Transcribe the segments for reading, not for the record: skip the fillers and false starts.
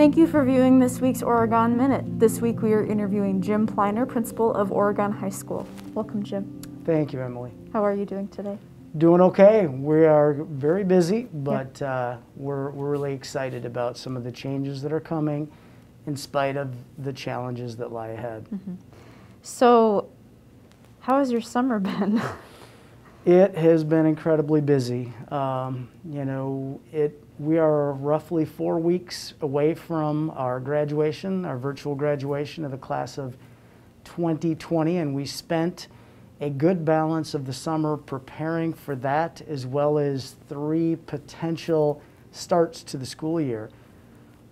Thank you for viewing this week's Oregon Minute. This week we are interviewing Jim Pliner, Principal of Oregon High School. Welcome, Jim. Thank you, Emily. How are you doing today? Doing okay. We are very busy, but we're really excited about some of the changes that are coming in spite of the challenges that lie ahead. Mm-hmm. So, how has your summer been? It has been incredibly busy. We are roughly 4 weeks away from our graduation, our virtual graduation of the class of 2020, and we spent a good balance of the summer preparing for that, as well as 3 potential starts to the school year.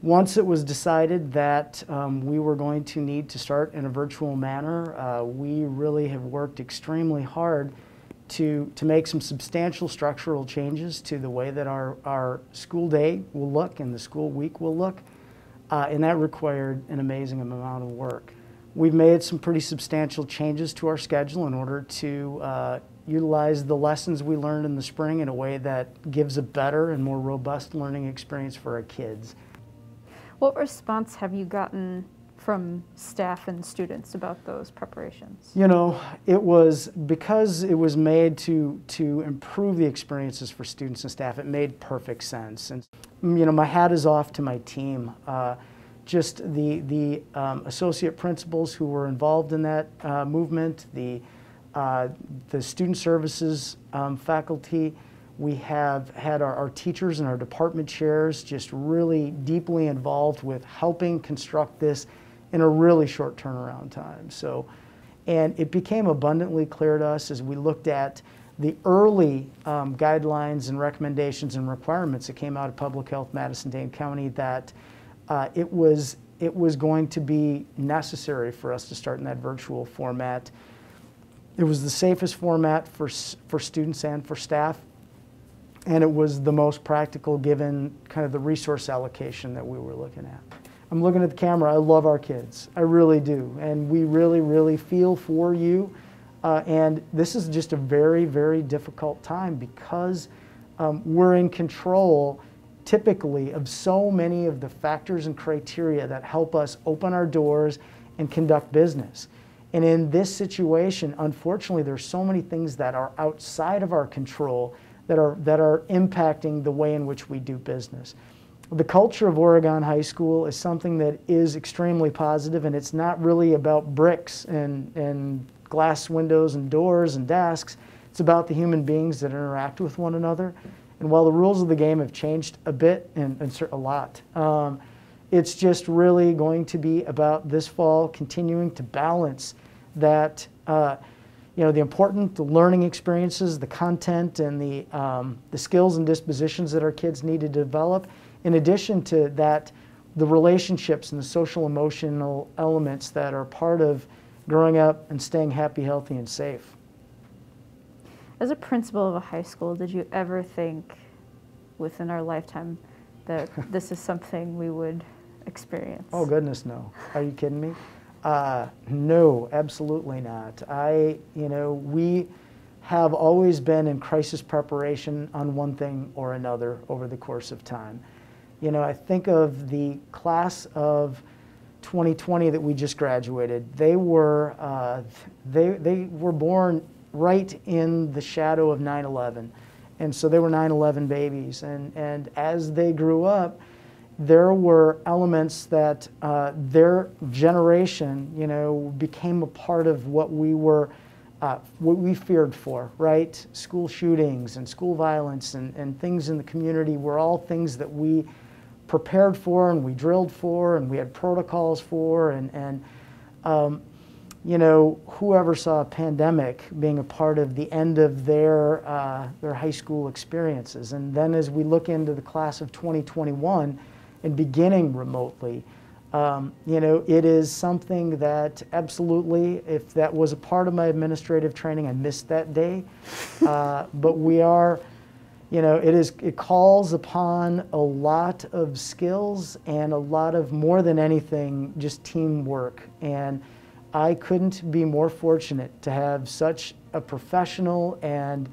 Once it was decided that we were going to need to start in a virtual manner, we really have worked extremely hard to make some substantial structural changes to the way that our school day will look and the school week will look, and that required an amazing amount of work. We've made some pretty substantial changes to our schedule in order to utilize the lessons we learned in the spring in a way that gives a better and more robust learning experience for our kids. What response have you gotten from staff and students about those preparations? You know, it was because it was made to improve the experiences for students and staff. It made perfect sense. And you know, my hat is off to my team. Just the associate principals who were involved in that movement, the student services faculty. We have had our teachers and our department chairs just really deeply involved with helping construct this in a really short turnaround time. So, and it became abundantly clear to us as we looked at the early guidelines and recommendations and requirements that came out of Public Health Madison-Dane County that it was going to be necessary for us to start in that virtual format. It was the safest format for students and for staff, and it was the most practical given kind of the resource allocation that we were looking at. I'm looking at the camera. I love our kids. I really do, and we really, really feel for you. And this is just a very, very difficult time because we're in control typically of so many of the factors and criteria that help us open our doors and conduct business. And in this situation, unfortunately, there's so many things that are outside of our control that are impacting the way in which we do business. The culture of Oregon High School is something that is extremely positive, and it's not really about bricks and glass windows and doors and desks. It's about the human beings that interact with one another. And while the rules of the game have changed a bit and a lot, it's just really going to be about this fall continuing to balance that, the important learning experiences, the content, and the skills and dispositions that our kids need to develop. In addition to that, the relationships and the social emotional elements that are part of growing up and staying happy, healthy, and safe. As a principal of a high school, did you ever think within our lifetime that this is something we would experience? Oh goodness, no. Are you kidding me? No, absolutely not. We have always been in crisis preparation on one thing or another over the course of time. You know, I think of the class of 2020 that we just graduated. They were born right in the shadow of 9/11, and so they were 9/11 babies. And as they grew up, there were elements that their generation, became a part of what we feared for, right? School shootings and school violence and things in the community were all things that we prepared for and we drilled for and we had protocols for, and whoever saw a pandemic being a part of the end of their high school experiences. And then as we look into the class of 2021 and beginning remotely, it is something that absolutely, if that was a part of my administrative training, I missed that day. But we are, it calls upon a lot of skills and a lot of, more than anything, just teamwork. And I couldn't be more fortunate to have such a professional and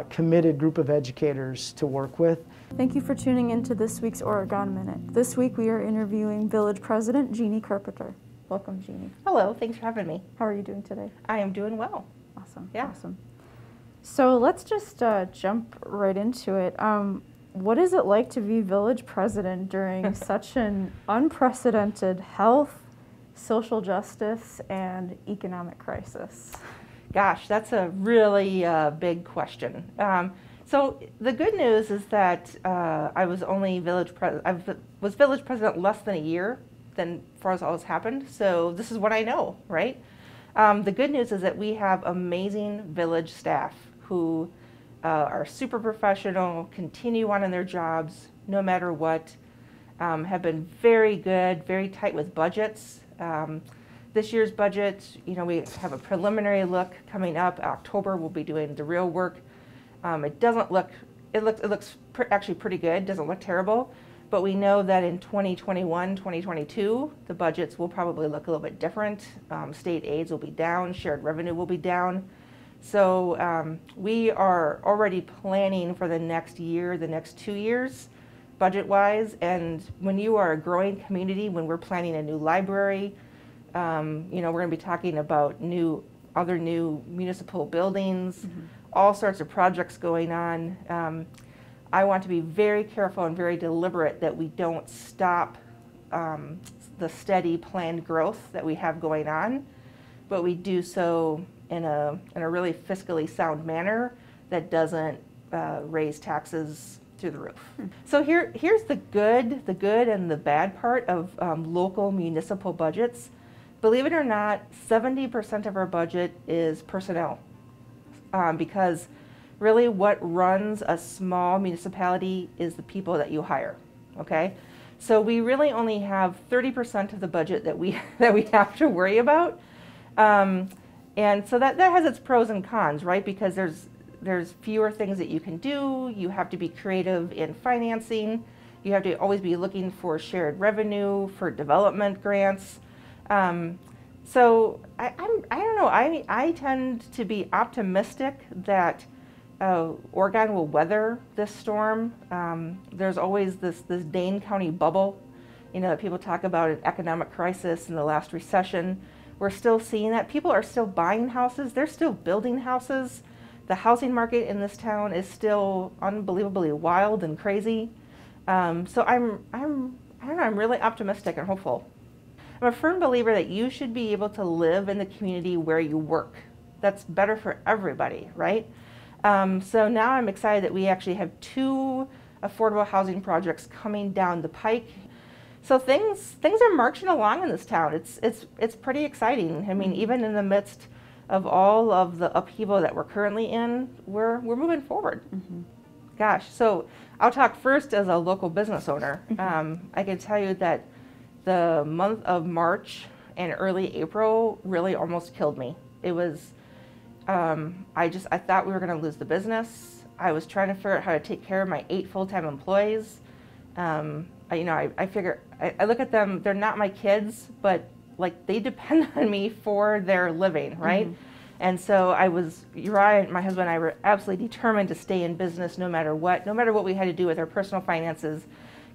committed group of educators to work with. Thank you for tuning in to this week's Oregon Minute. This week we are interviewing Village President Jeannie Carpenter. Welcome, Jeannie. Hello, thanks for having me. How are you doing today? I am doing well. Awesome. Yeah. Awesome. So let's just jump right into it. What is it like to be village president during such an unprecedented health, social justice, and economic crisis? Gosh, that's a really big question. So the good news is that I was only village president less than a year than far as all this happened. So this is what I know, right? The good news is that we have amazing village staff who are super professional, continue on in their jobs no matter what, have been very good, very tight with budgets. This year's budget, we have a preliminary look coming up. October, we'll be doing the real work. It looks actually pretty good. It doesn't look terrible, but we know that in 2021, 2022, the budgets will probably look a little bit different. State aids will be down, shared revenue will be down. So we are already planning for the next year, the next 2 years, budget-wise. And when you are a growing community, when we're planning a new library, we're going to be talking about other new municipal buildings, all sorts of projects going on. I want to be very careful and very deliberate that we don't stop the steady planned growth that we have going on, but we do so in a really fiscally sound manner that doesn't raise taxes through the roof. So here's the good and the bad part of local municipal budgets. Believe it or not, 70% of our budget is personnel, because really what runs a small municipality is the people that you hire, okay? So we really only have 30% of the budget that we have to worry about. And so that has its pros and cons, right? Because there's fewer things that you can do. You have to be creative in financing. You have to always be looking for shared revenue, for development grants. So I don't know. I tend to be optimistic that Oregon will weather this storm. There's always this Dane County bubble, that people talk about an economic crisis in the last recession. We're still seeing that. People are still buying houses. They're still building houses. The housing market in this town is still unbelievably wild and crazy. So I don't know, I'm really optimistic and hopeful. I'm a firm believer that you should be able to live in the community where you work. That's better for everybody, right? So now I'm excited that we actually have 2 affordable housing projects coming down the pike. So things are marching along in this town. It's pretty exciting. I mean, even in the midst of all of the upheaval that we're currently in, we're moving forward. Gosh, so I'll talk first as a local business owner. I can tell you that the month of March and early April really almost killed me. It was, I thought we were going to lose the business. I was trying to figure out how to take care of my 8 full-time employees. I figure, I look at them, they're not my kids, but like they depend on me for their living, right? And so Uriah, my husband and I were absolutely determined to stay in business no matter what we had to do with our personal finances,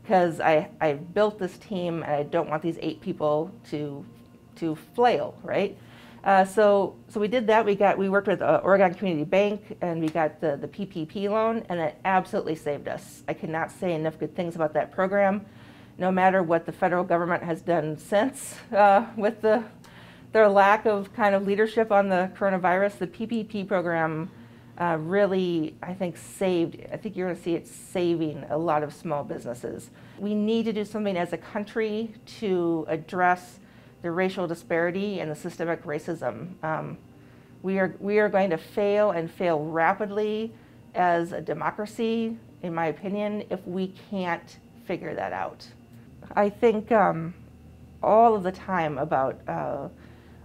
because I built this team and I don't want these 8 people to flail, right? So we did that. We worked with Oregon Community Bank and we got the PPP loan, and it absolutely saved us. I could not say enough good things about that program. No matter what the federal government has done since with their lack of kind of leadership on the coronavirus, the PPP program really, I think you're going to see it saving a lot of small businesses. We need to do something as a country to address the racial disparity and the systemic racism. We are going to fail and fail rapidly as a democracy, in my opinion, if we can't figure that out. I think all of the time about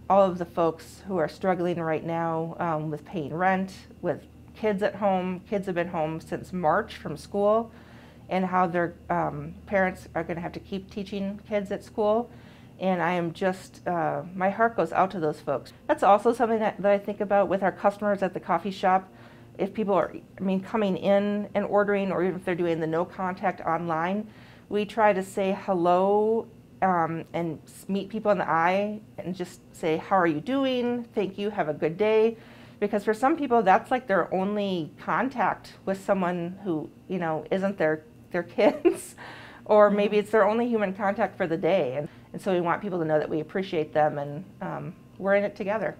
all of the folks who are struggling right now with paying rent, with kids at home. Kids have been home since March from school, and how their parents are going to have to keep teaching kids at school. And I am just, my heart goes out to those folks. That's also something that I think about with our customers at the coffee shop. if people are, coming in and ordering, or even if they're doing the no contact online, we try to say hello and meet people in the eye and just say, how are you doing? Thank you, have a good day. Because for some people, that's like their only contact with someone who, isn't their kids, or maybe it's their only human contact for the day. And so we want people to know that we appreciate them, and we're in it together.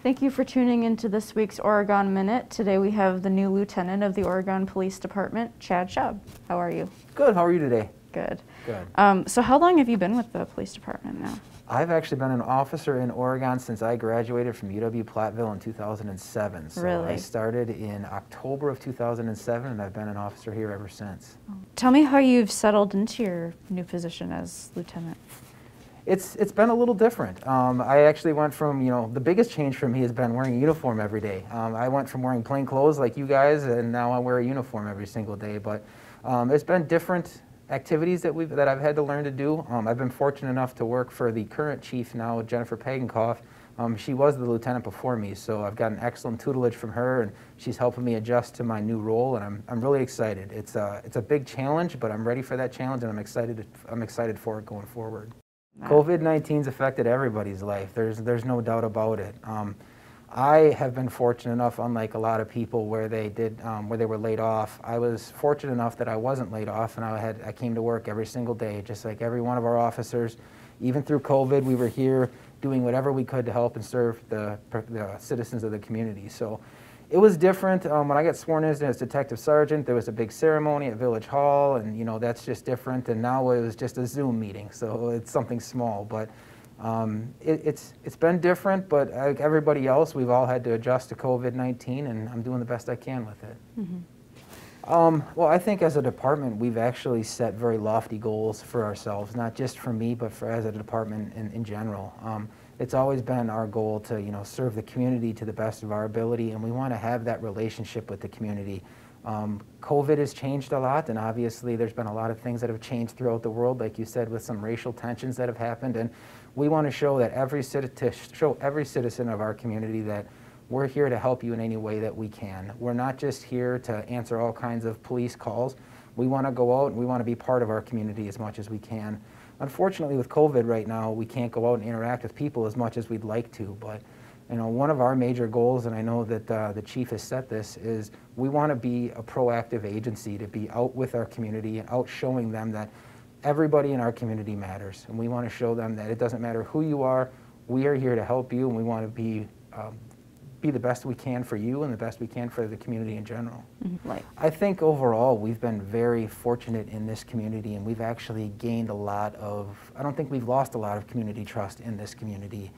Thank you for tuning into this week's Oregon Minute. Today we have the new lieutenant of the Oregon Police Department, Chad Schaub. How are you? Good. How are you today? Good. Good. So how long have you been with the police department now? I've actually been an officer in Oregon since I graduated from UW-Platteville in 2007. So Really? I started in October of 2007, and I've been an officer here ever since. Tell me how you've settled into your new position as lieutenant. It's been a little different. I actually went from, the biggest change for me has been wearing a uniform every day. I went from wearing plain clothes like you guys, and now I wear a uniform every single day. But it's been different activities that I've had to learn to do. I've been fortunate enough to work for the current chief now, Jennifer Pagenkoff. She was the lieutenant before me, so I've got an excellent tutelage from her, and she's helping me adjust to my new role, and I'm really excited. It's a big challenge, but I'm ready for that challenge, and I'm excited for it going forward. COVID-19's affected everybody's life. There's no doubt about it. I have been fortunate enough, unlike a lot of people where they were laid off. I was fortunate enough that I wasn't laid off, and I came to work every single day, just like every one of our officers. Even through COVID, we were here doing whatever we could to help and serve the citizens of the community. So it was different. When I got sworn in as detective sergeant, there was a big ceremony at Village Hall, and that's just different. And now it was just a Zoom meeting, so it's something small. But it's been different, but like everybody else, we've all had to adjust to COVID-19, and I'm doing the best I can with it. Mm-hmm. Well, I think as a department, we've actually set very lofty goals for ourselves, not just for me, but as a department in general. It's always been our goal to, serve the community to the best of our ability, and we want to have that relationship with the community. COVID has changed a lot, and obviously there's been a lot of things that have changed throughout the world, like you said, with some racial tensions that have happened, and we want to show that every citizen of our community that we're here to help you in any way that we can. We're not just here to answer all kinds of police calls. We want to go out and we want to be part of our community as much as we can. Unfortunately, with COVID right now, we can't go out and interact with people as much as we'd like to, but one of our major goals, and I know that the chief has set this, is we want to be a proactive agency, to be out with our community and out showing them that everybody in our community matters, and we want to show them that it doesn't matter who you are, we are here to help you, and we want to be the best we can for you and the best we can for the community in general. Mm-hmm. Right. I think overall we've been very fortunate in this community, and we've actually gained I don't think we've lost a lot of community trust in this community.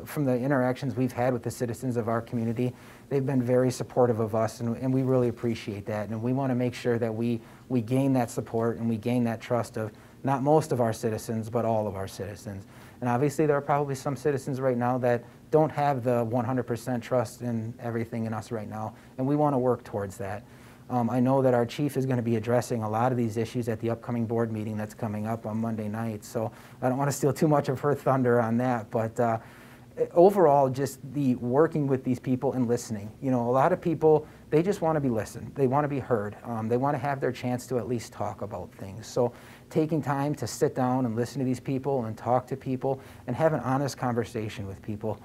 From the interactions we've had with the citizens of our community, they've been very supportive of us, and we really appreciate that. And we want to make sure that we gain that support and we gain that trust of not most of our citizens, but all of our citizens. And obviously there are probably some citizens right now that don't have the 100% trust in everything in us right now, and we want to work towards that. I know that our chief is going to be addressing a lot of these issues at the upcoming board meeting that's coming up on Monday night, so I don't want to steal too much of her thunder on that, but overall, just the working with these people and listening. A lot of people, they just want to be listened. They want to be heard. They want to have their chance to at least talk about things. So taking time to sit down and listen to these people and talk to people and have an honest conversation with people.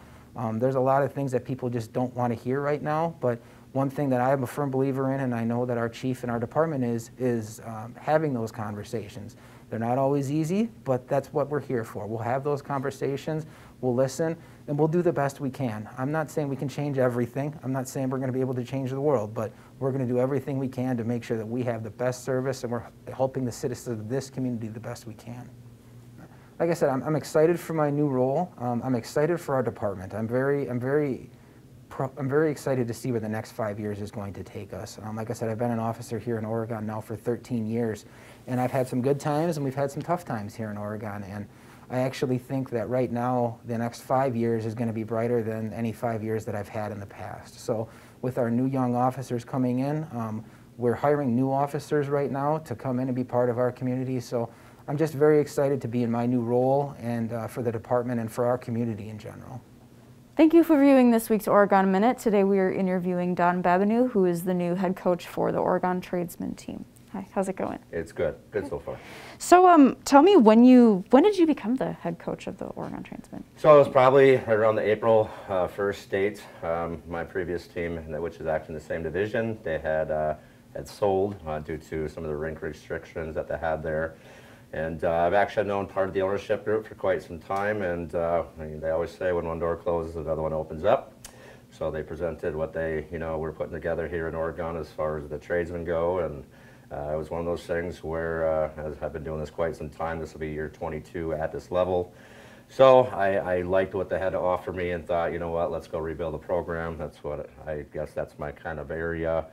There's a lot of things that people just don't want to hear right now, but one thing that I am a firm believer in, and I know that our chief and our department is having those conversations. They're not always easy, but that's what we're here for. We'll have those conversations, we'll listen, and we'll do the best we can. I'm not saying we can change everything. I'm not saying we're going to be able to change the world, but we're going to do everything we can to make sure that we have the best service and we're helping the citizens of this community the best we can. Like I said, I'm excited for my new role. I'm excited for our department. I'm very excited to see where the next 5 years is going to take us. Like I said, I've been an officer here in Oregon now for 13 years, and I've had some good times and we've had some tough times here in Oregon, and I actually think that right now the next 5 years is going to be brighter than any 5 years that I've had in the past. So with our new young officers coming in, we're hiring new officers right now to come in and be part of our community. So I'm just very excited to be in my new role and for the department and for our community in general. Thank you for viewing this week's Oregon Minute. Today we are interviewing Don Babinu, who is the new head coach for the Oregon Tradesmen team. Hi, how's it going? It's good. Good so far. So tell me, when did you become the head coach of the Oregon Tradesmen? So it was probably right around the April 1st date. My previous team, which is actually in the same division, they had sold due to some of the rink restrictions that they had there. And I've actually known part of the ownership group for quite some time, and they always say when one door closes, another one opens up. So they presented what they, were putting together here in Oregon as far as the tradesmen go, and it was one of those things where, as I've been doing this quite some time, this will be year 22 at this level. So I liked what they had to offer me and thought, you know what, let's go rebuild the program. That's what I guess that's my kind of area.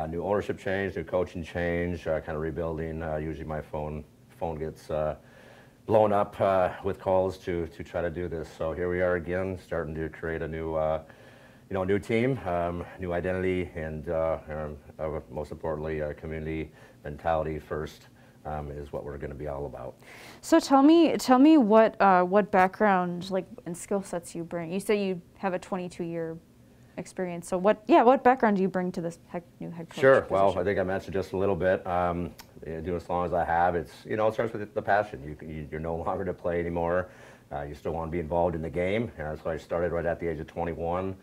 New ownership change, new coaching change, kind of rebuilding. Usually my phone gets blown up with calls to try to do this. So here we are again, starting to create a new new team, new identity, and most importantly, community mentality first is what we're going to be all about. So tell me what background and skill sets you bring. You say you have a 22-year experience. So what background do you bring to this new head coach Sure. position? Well, I think I mentioned just a little bit. Doing as long as I have, it starts with the passion. You're no longer to play anymore. You still want to be involved in the game. So I started right at the age of 21.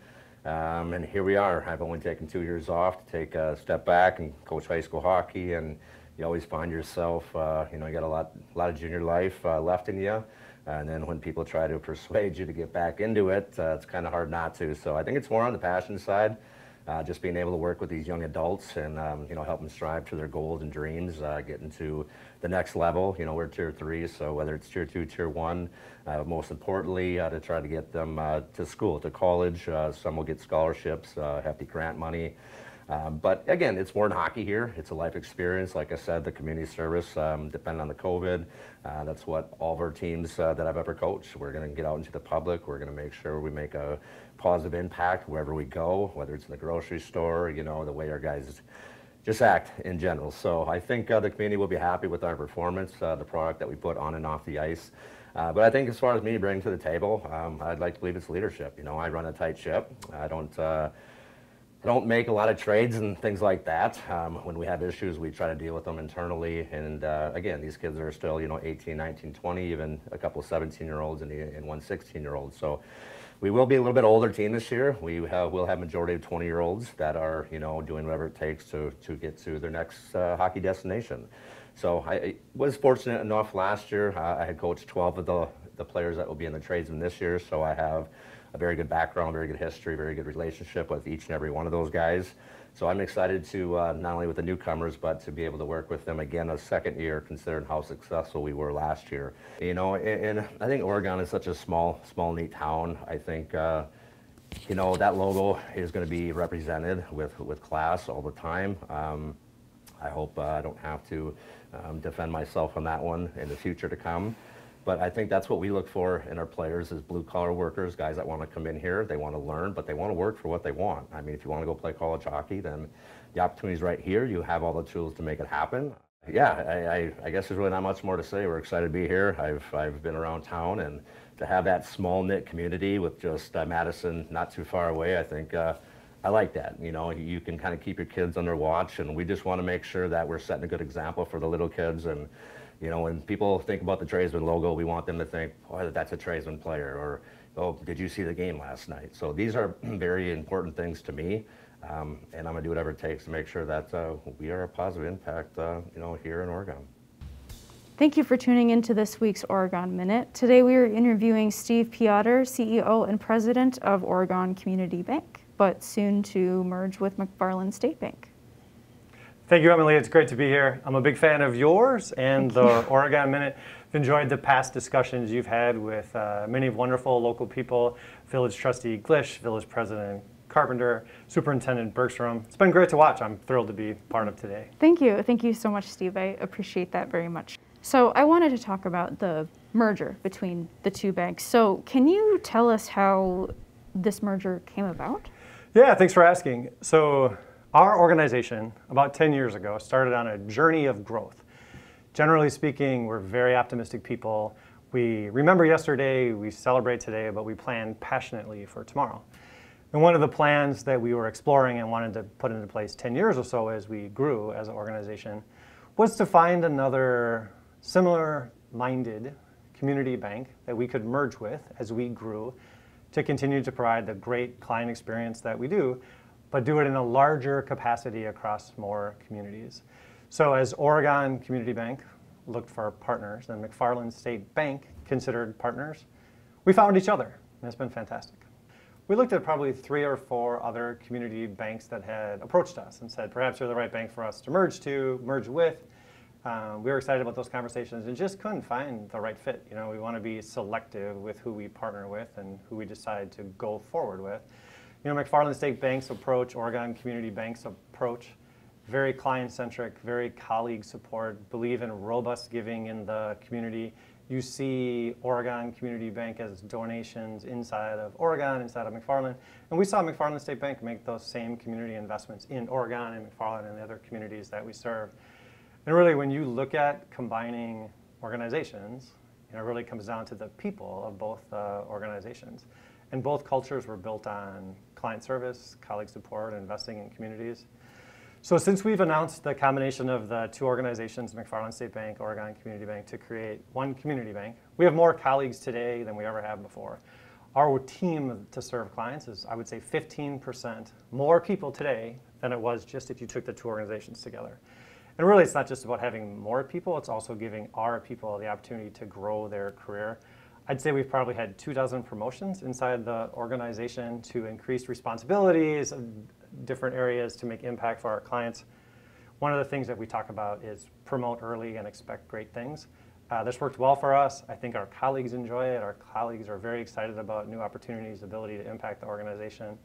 And here we are. I've only taken 2 years off to take a step back and coach high school hockey, and you always find yourself, you got a lot of junior life left in you, and then when people try to persuade you to get back into it, it's kind of hard not to. So I think it's more on the passion side, just being able to work with these young adults and help them strive to their goals and dreams, getting to the next level. We're tier 3, so whether it's tier 2, tier 1, most importantly, to try to get them to school, to college. Some will get scholarships, hefty grant money. But again, it's more than hockey here. It's a life experience. Like I said, the community service, depending on the COVID, that's what all of our teams that I've ever coached. We're going to get out into the public. We're going to make sure we make a positive impact wherever we go, whether it's in the grocery store, the way our guys just act in general. So I think the community will be happy with our performance, the product that we put on and off the ice. But I think as far as me bringing to the table, I'd like to believe it's leadership. I run a tight ship. I don't make a lot of trades and things like that. When we have issues, we try to deal with them internally. And again, these kids are still, 18, 19, 20, even a couple of 17-year-olds and one 16-year-old. So we will be a little bit older team this year. We'll have majority of 20-year-olds that are, doing whatever it takes to get to their next hockey destination. So I was fortunate enough last year. I had coached 12 of the players that will be in the tradesmen this year. So I have a very good background, very good history, very good relationship with each and every one of those guys. So I'm excited to, not only with the newcomers, but to be able to work with them again a second year, considering how successful we were last year. And I think Oregon is such a small, neat town. I think, that logo is going to be represented with class all the time. I hope I don't have to defend myself on that one in the future to come. But I think that's what we look for in our players is blue-collar workers, guys that want to come in here, they want to learn, but they want to work for what they want. I mean, if you want to go play college hockey, then the opportunity's right here. You have all the tools to make it happen. Yeah, I guess there's really not much more to say. We're excited to be here. I've been around town, and to have that small-knit community with just Madison not too far away, I think I like that. You can kind of keep your kids on their watch, and we just want to make sure that we're setting a good example for the little kids. And when people think about the tradesman logo, we want them to think, boy, that's a tradesman player, or, oh, did you see the game last night? So these are very important things to me, and I'm going to do whatever it takes to make sure that we are a positive impact, here in Oregon. Thank you for tuning into this week's Oregon Minute. Today we are interviewing Steve Piotr, CEO and President of Oregon Community Bank, but soon to merge with McFarland State Bank. Thank you, Emily. It's great to be here. I'm a big fan of yours and the Oregon Minute. I've enjoyed the past discussions you've had with many wonderful local people, Village Trustee Glich, Village President Carpenter, Superintendent Bergstrom. It's been great to watch. I'm thrilled to be part of today. Thank you. Thank you so much, Steve. I appreciate that very much. So I wanted to talk about the merger between the two banks. So can you tell us how this merger came about? Yeah, thanks for asking. So our organization, about 10 years ago, started on a journey of growth. Generally speaking, we're very optimistic people. We remember yesterday, we celebrate today, but we plan passionately for tomorrow. And one of the plans that we were exploring and wanted to put into place 10 years or so as we grew as an organization was to find another similar-minded community bank that we could merge with as we grew to continue to provide the great client experience that we do, but do it in a larger capacity across more communities. So as Oregon Community Bank looked for partners and McFarland State Bank considered partners, we found each other, and it's been fantastic. We looked at probably 3 or 4 other community banks that had approached us and said, perhaps you're the right bank for us to merge with. We were excited about those conversations and just couldn't find the right fit. You know, we want to be selective with who we partner with and who we decide to go forward with. You know, McFarland State Bank's approach, Oregon Community Bank's approach, very client-centric, very colleague support, believe in robust giving in the community. You see Oregon Community Bank as donations inside of Oregon, inside of McFarland. And we saw McFarland State Bank make those same community investments in Oregon and McFarland and the other communities that we serve. And really, when you look at combining organizations, you know, it really comes down to the people of both organizations. And both cultures were built on client service, colleague support, investing in communities. So since we've announced the combination of the 2 organizations, McFarland State Bank, Oregon Community Bank, to create one community bank, we have more colleagues today than we ever have before. Our team to serve clients is, I would say, 15% more people today than it was just if you took the 2 organizations together. And really, it's not just about having more people, it's also giving our people the opportunity to grow their career. I'd say we've probably had 24 promotions inside the organization to increase responsibilities, different areas to make impact for our clients. One of the things that we talk about is promote early and expect great things. This worked well for us. I think our colleagues enjoy it. Our colleagues are very excited about new opportunities, ability to impact the organization.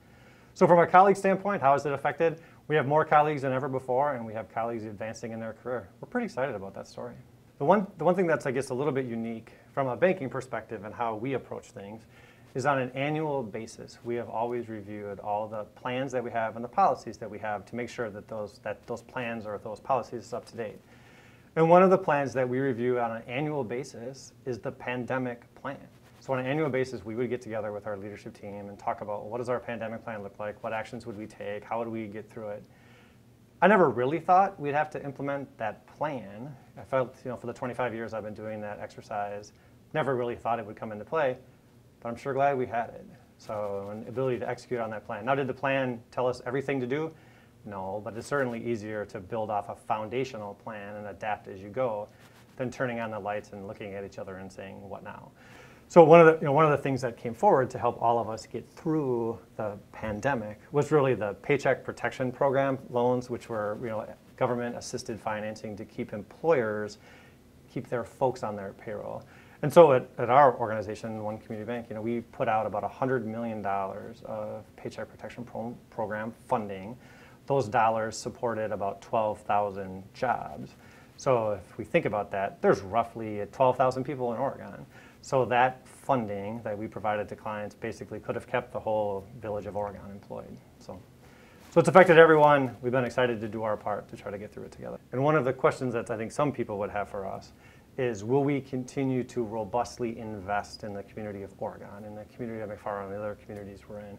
So from a colleague standpoint, how has it affected? We have more colleagues than ever before, and we have colleagues advancing in their career. We're pretty excited about that story. The one thing that's, I guess, a little bit unique from a banking perspective and how we approach things is on an annual basis, we have always reviewed all the plans that we have and the policies that we have to make sure that those plans or those policies are up to date. And one of the plans that we review on an annual basis is the pandemic plan. So on an annual basis, we would get together with our leadership team and talk about what does our pandemic plan look like, what actions would we take, how would we get through it. I never really thought we'd have to implement that plan. I felt, you know, for the 25 years I've been doing that exercise, never really thought it would come into play, but I'm sure glad we had it. So an ability to execute on that plan. Now, did the plan tell us everything to do? No, but it's certainly easier to build off a foundational plan and adapt as you go than turning on the lights and looking at each other and saying, what now? So one of the things that came forward to help all of us get through the pandemic was really the Paycheck Protection Program loans, which were, you know, government-assisted financing to keep employers keep their folks on their payroll. And so at our organization, One Community Bank, you know, we put out about $100 million of Paycheck Protection Program funding. Those dollars supported about 12,000 jobs. So if we think about that, there's roughly 12,000 people in Oregon. So that funding that we provided to clients basically could have kept the whole village of Oregon employed. So it's affected everyone. We've been excited to do our part to try to get through it together. And one of the questions that I think some people would have for us is, will we continue to robustly invest in the community of Oregon, in the community of McFarland, and the other communities we're in?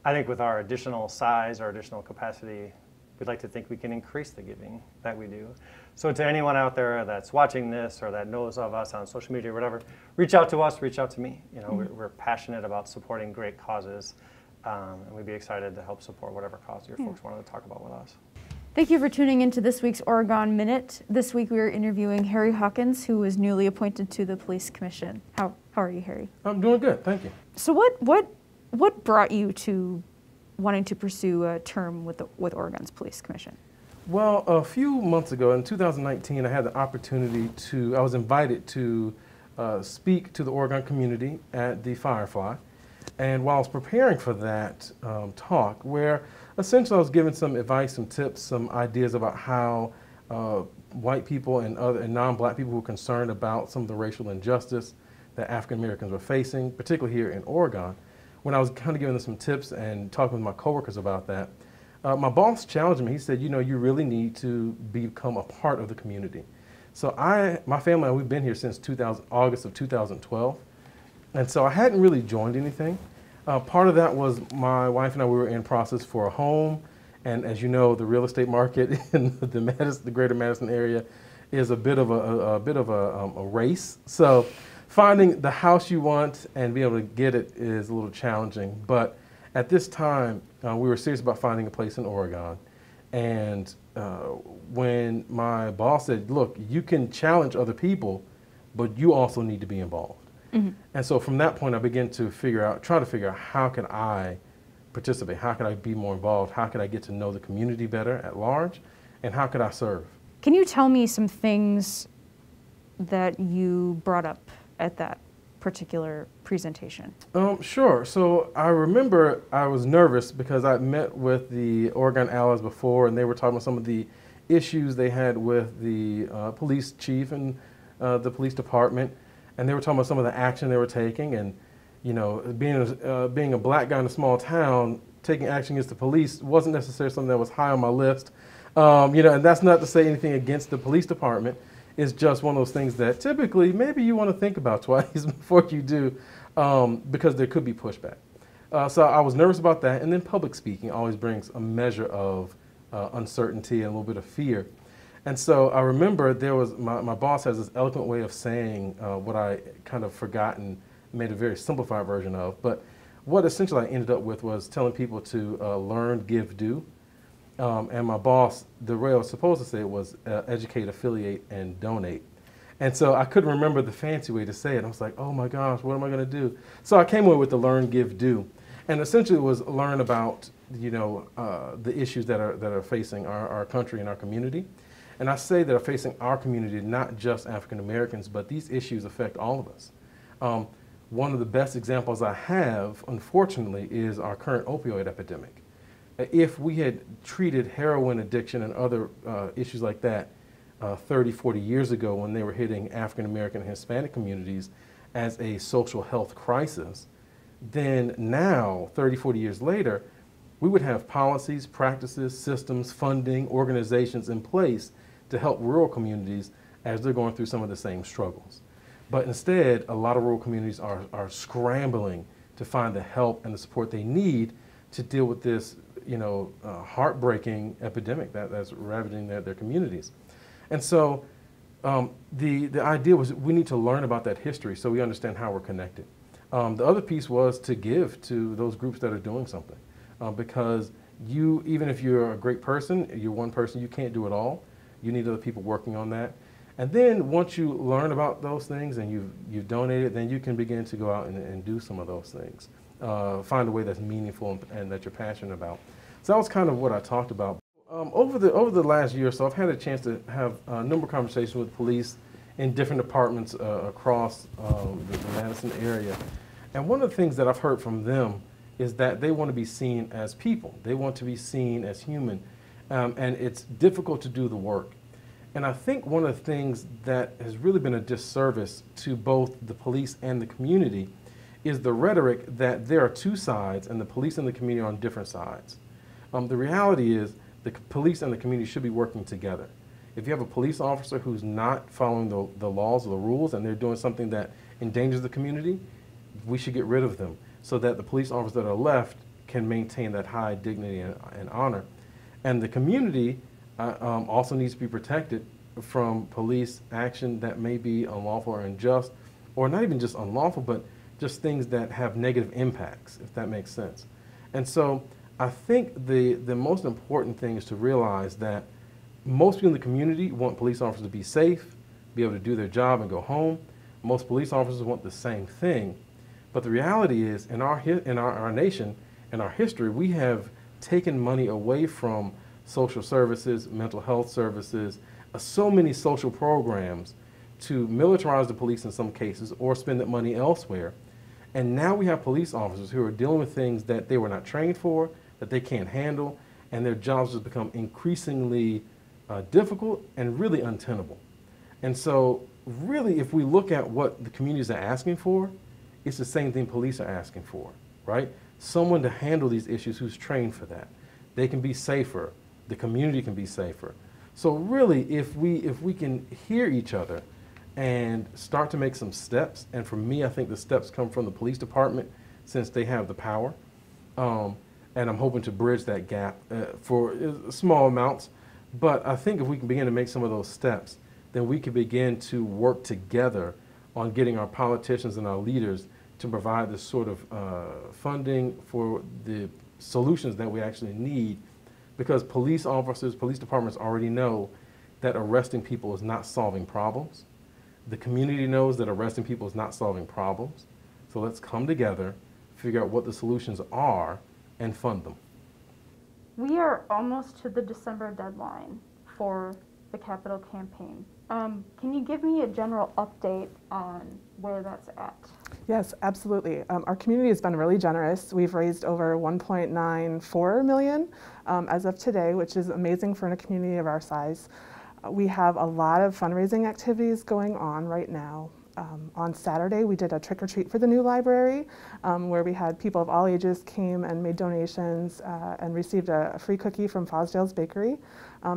I think with our additional size, our additional capacity, we'd like to think we can increase the giving that we do. So to anyone out there that's watching this or that knows of us on social media or whatever, reach out to us, reach out to me. You know, we're passionate about supporting great causes, and we'd be excited to help support whatever cause your folks wanted to talk about with us. Thank you for tuning into this week's Oregon Minute. This week we are interviewing Harry Hawkins, who was newly appointed to the Police Commission. How are you, Harry? I'm doing good, thank you. So what brought you to wanting to pursue a term with Oregon's Police Commission? Well, a few months ago, in 2019, I had the opportunity I was invited to speak to the Oregon community at the Firefly. And while I was preparing for that talk, where essentially I was given some advice, some tips, some ideas about how white people and non-black people who were concerned about some of the racial injustice that African Americans were facing, particularly here in Oregon, when I was kind of giving them some tips and talking with my coworkers about that, my boss challenged me. He said, you know, you really need to become a part of the community. So my family, we've been here since August of 2012. And so I hadn't really joined anything. Part of that was my wife and I, we were in process for a home. And as you know, the real estate market in the greater Madison area is a bit of a race. So finding the house you want and being able to get it is a little challenging. But at this time, we were serious about finding a place in Oregon. And when my boss said, look, you can challenge other people, but you also need to be involved. Mm-hmm. And so from that point, I began to try to figure out how can I participate? How can I be more involved? How can I get to know the community better at large? And how could I serve? Can you tell me some things that you brought up at that particular presentation? Sure. So I remember I was nervous because I met with the Oregon Allies before, and they were talking about some of the issues they had with the police chief and the police department, and they were talking about some of the action they were taking. And you know, being a black guy in a small town, taking action against the police wasn't necessarily something that was high on my list. You know, and that's not to say anything against the police department. It's just one of those things that typically maybe you want to think about twice before you do, because there could be pushback. So I was nervous about that. And then public speaking always brings a measure of uncertainty and a little bit of fear. And so I remember there was, my boss has this eloquent way of saying what I kind of forgotten, made a very simplified version of. But what essentially I ended up with was telling people to learn, give, do. And my boss, the way I was supposed to say it was educate, affiliate, and donate. And so I couldn't remember the fancy way to say it. I was like, oh my gosh, what am I going to do? So I came away with the learn, give, do. And essentially it was learn about, you know, the issues that are facing our country and our community. And I say that are facing our community, not just African Americans, but these issues affect all of us. One of the best examples I have, unfortunately, is our current opioid epidemic. If we had treated heroin addiction and other issues like that 30, 40 years ago when they were hitting African American and Hispanic communities as a social health crisis, then now, 30, 40 years later, we would have policies, practices, systems, funding, organizations in place to help rural communities as they're going through some of the same struggles. But instead, a lot of rural communities are scrambling to find the help and the support they need to deal with this, you know, heartbreaking epidemic that's ravaging their communities. And so the idea was we need to learn about that history so we understand how we're connected. The other piece was to give to those groups that are doing something, because even if you're a great person, you're one person, you can't do it all. You need other people working on that. And then once you learn about those things and you've donated, then you can begin to go out and do some of those things. Find a way that's meaningful and that you're passionate about. So that was kind of what I talked about. Over the last year or so, I've had a chance to have a number of conversations with police in different departments across the Madison area. And one of the things that I've heard from them is that they want to be seen as people. They want to be seen as human. And it's difficult to do the work. And I think one of the things that has really been a disservice to both the police and the community is the rhetoric that there are two sides and the police and the community are on different sides. The reality is the police and the community should be working together. If you have a police officer who's not following the laws or the rules and they're doing something that endangers the community, we should get rid of them so that the police officers that are left can maintain that high dignity and honor. And the community also needs to be protected from police action that may be unlawful or unjust, or not even just unlawful, but just things that have negative impacts, if that makes sense. And so I think the most important thing is to realize that most people in the community want police officers to be safe, be able to do their job and go home. Most police officers want the same thing. But the reality is, in our nation, in our history, we have taken money away from social services, mental health services, so many social programs to militarize the police in some cases or spend that money elsewhere. And now we have police officers who are dealing with things that they were not trained for, that they can't handle, and their jobs just become increasingly difficult and really untenable. And so really, if we look at what the communities are asking for, it's the same thing police are asking for, right? Someone to handle these issues who's trained for that. They can be safer. The community can be safer. So really, if we can hear each other and start to make some steps, and for me, I think the steps come from the police department since they have the power, and I'm hoping to bridge that gap for small amounts. But I think if we can begin to make some of those steps, then we can begin to work together on getting our politicians and our leaders to provide this sort of funding for the solutions that we actually need, because police officers, police departments already know that arresting people is not solving problems. The community knows that arresting people is not solving problems. So let's come together, figure out what the solutions are, and fund them. We are almost to the December deadline for the Capitol campaign. Can you give me a general update on where that's at? Yes, absolutely. Our community has been really generous. We've raised over $1.94 million as of today, which is amazing for a community of our size. We have a lot of fundraising activities going on right now. On Saturday, we did a trick-or-treat for the new library, where we had people of all ages came and made donations and received a free cookie from Fosdale's Bakery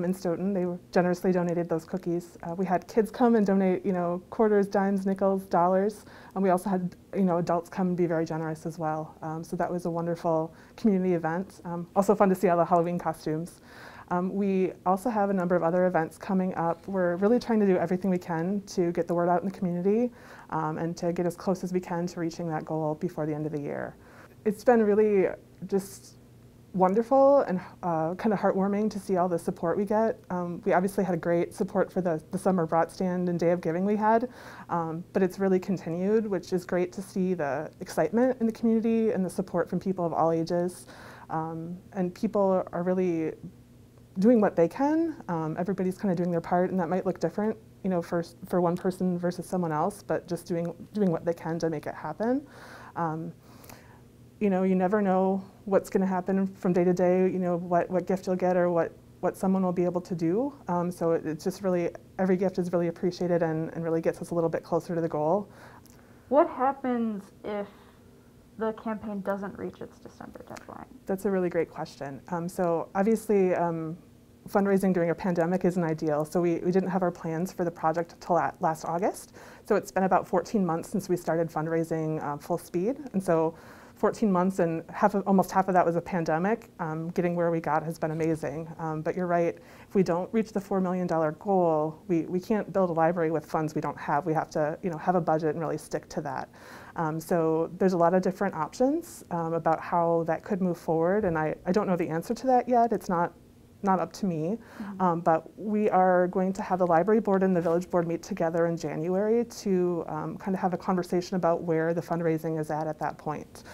in Stoughton. They generously donated those cookies. We had kids come and donate, quarters, dimes, nickels, dollars. And we also had, adults come and be very generous as well. So that was a wonderful community event. Also fun to see all the Halloween costumes. We also have a number of other events coming up. We're really trying to do everything we can to get the word out in the community and to get as close as we can to reaching that goal before the end of the year. It's been really just wonderful and kind of heartwarming to see all the support we get. We obviously had a great support for the summer brat stand and Day of Giving we had, but it's really continued, which is great to see the excitement in the community and the support from people of all ages. And people are really doing what they can. Everybody's kind of doing their part, and that might look different, for one person versus someone else, but just doing what they can to make it happen. You never know what's going to happen from day to day, what gift you'll get or what someone will be able to do. So it's just really, every gift is really appreciated and really gets us a little bit closer to the goal. What happens if the campaign doesn't reach its December deadline? That's a really great question. So obviously, fundraising during a pandemic isn't ideal. So we didn't have our plans for the project until last August. So it's been about 14 months since we started fundraising full speed. And so 14 months and almost half of that was a pandemic. Getting where we got has been amazing. But you're right, if we don't reach the $4 million goal, we can't build a library with funds we don't have. We have to have a budget and really stick to that. So there's a lot of different options about how that could move forward, and I don't know the answer to that yet. It's not up to me, but we are going to have the library board and the village board meet together in January to kind of have a conversation about where the fundraising is at that point.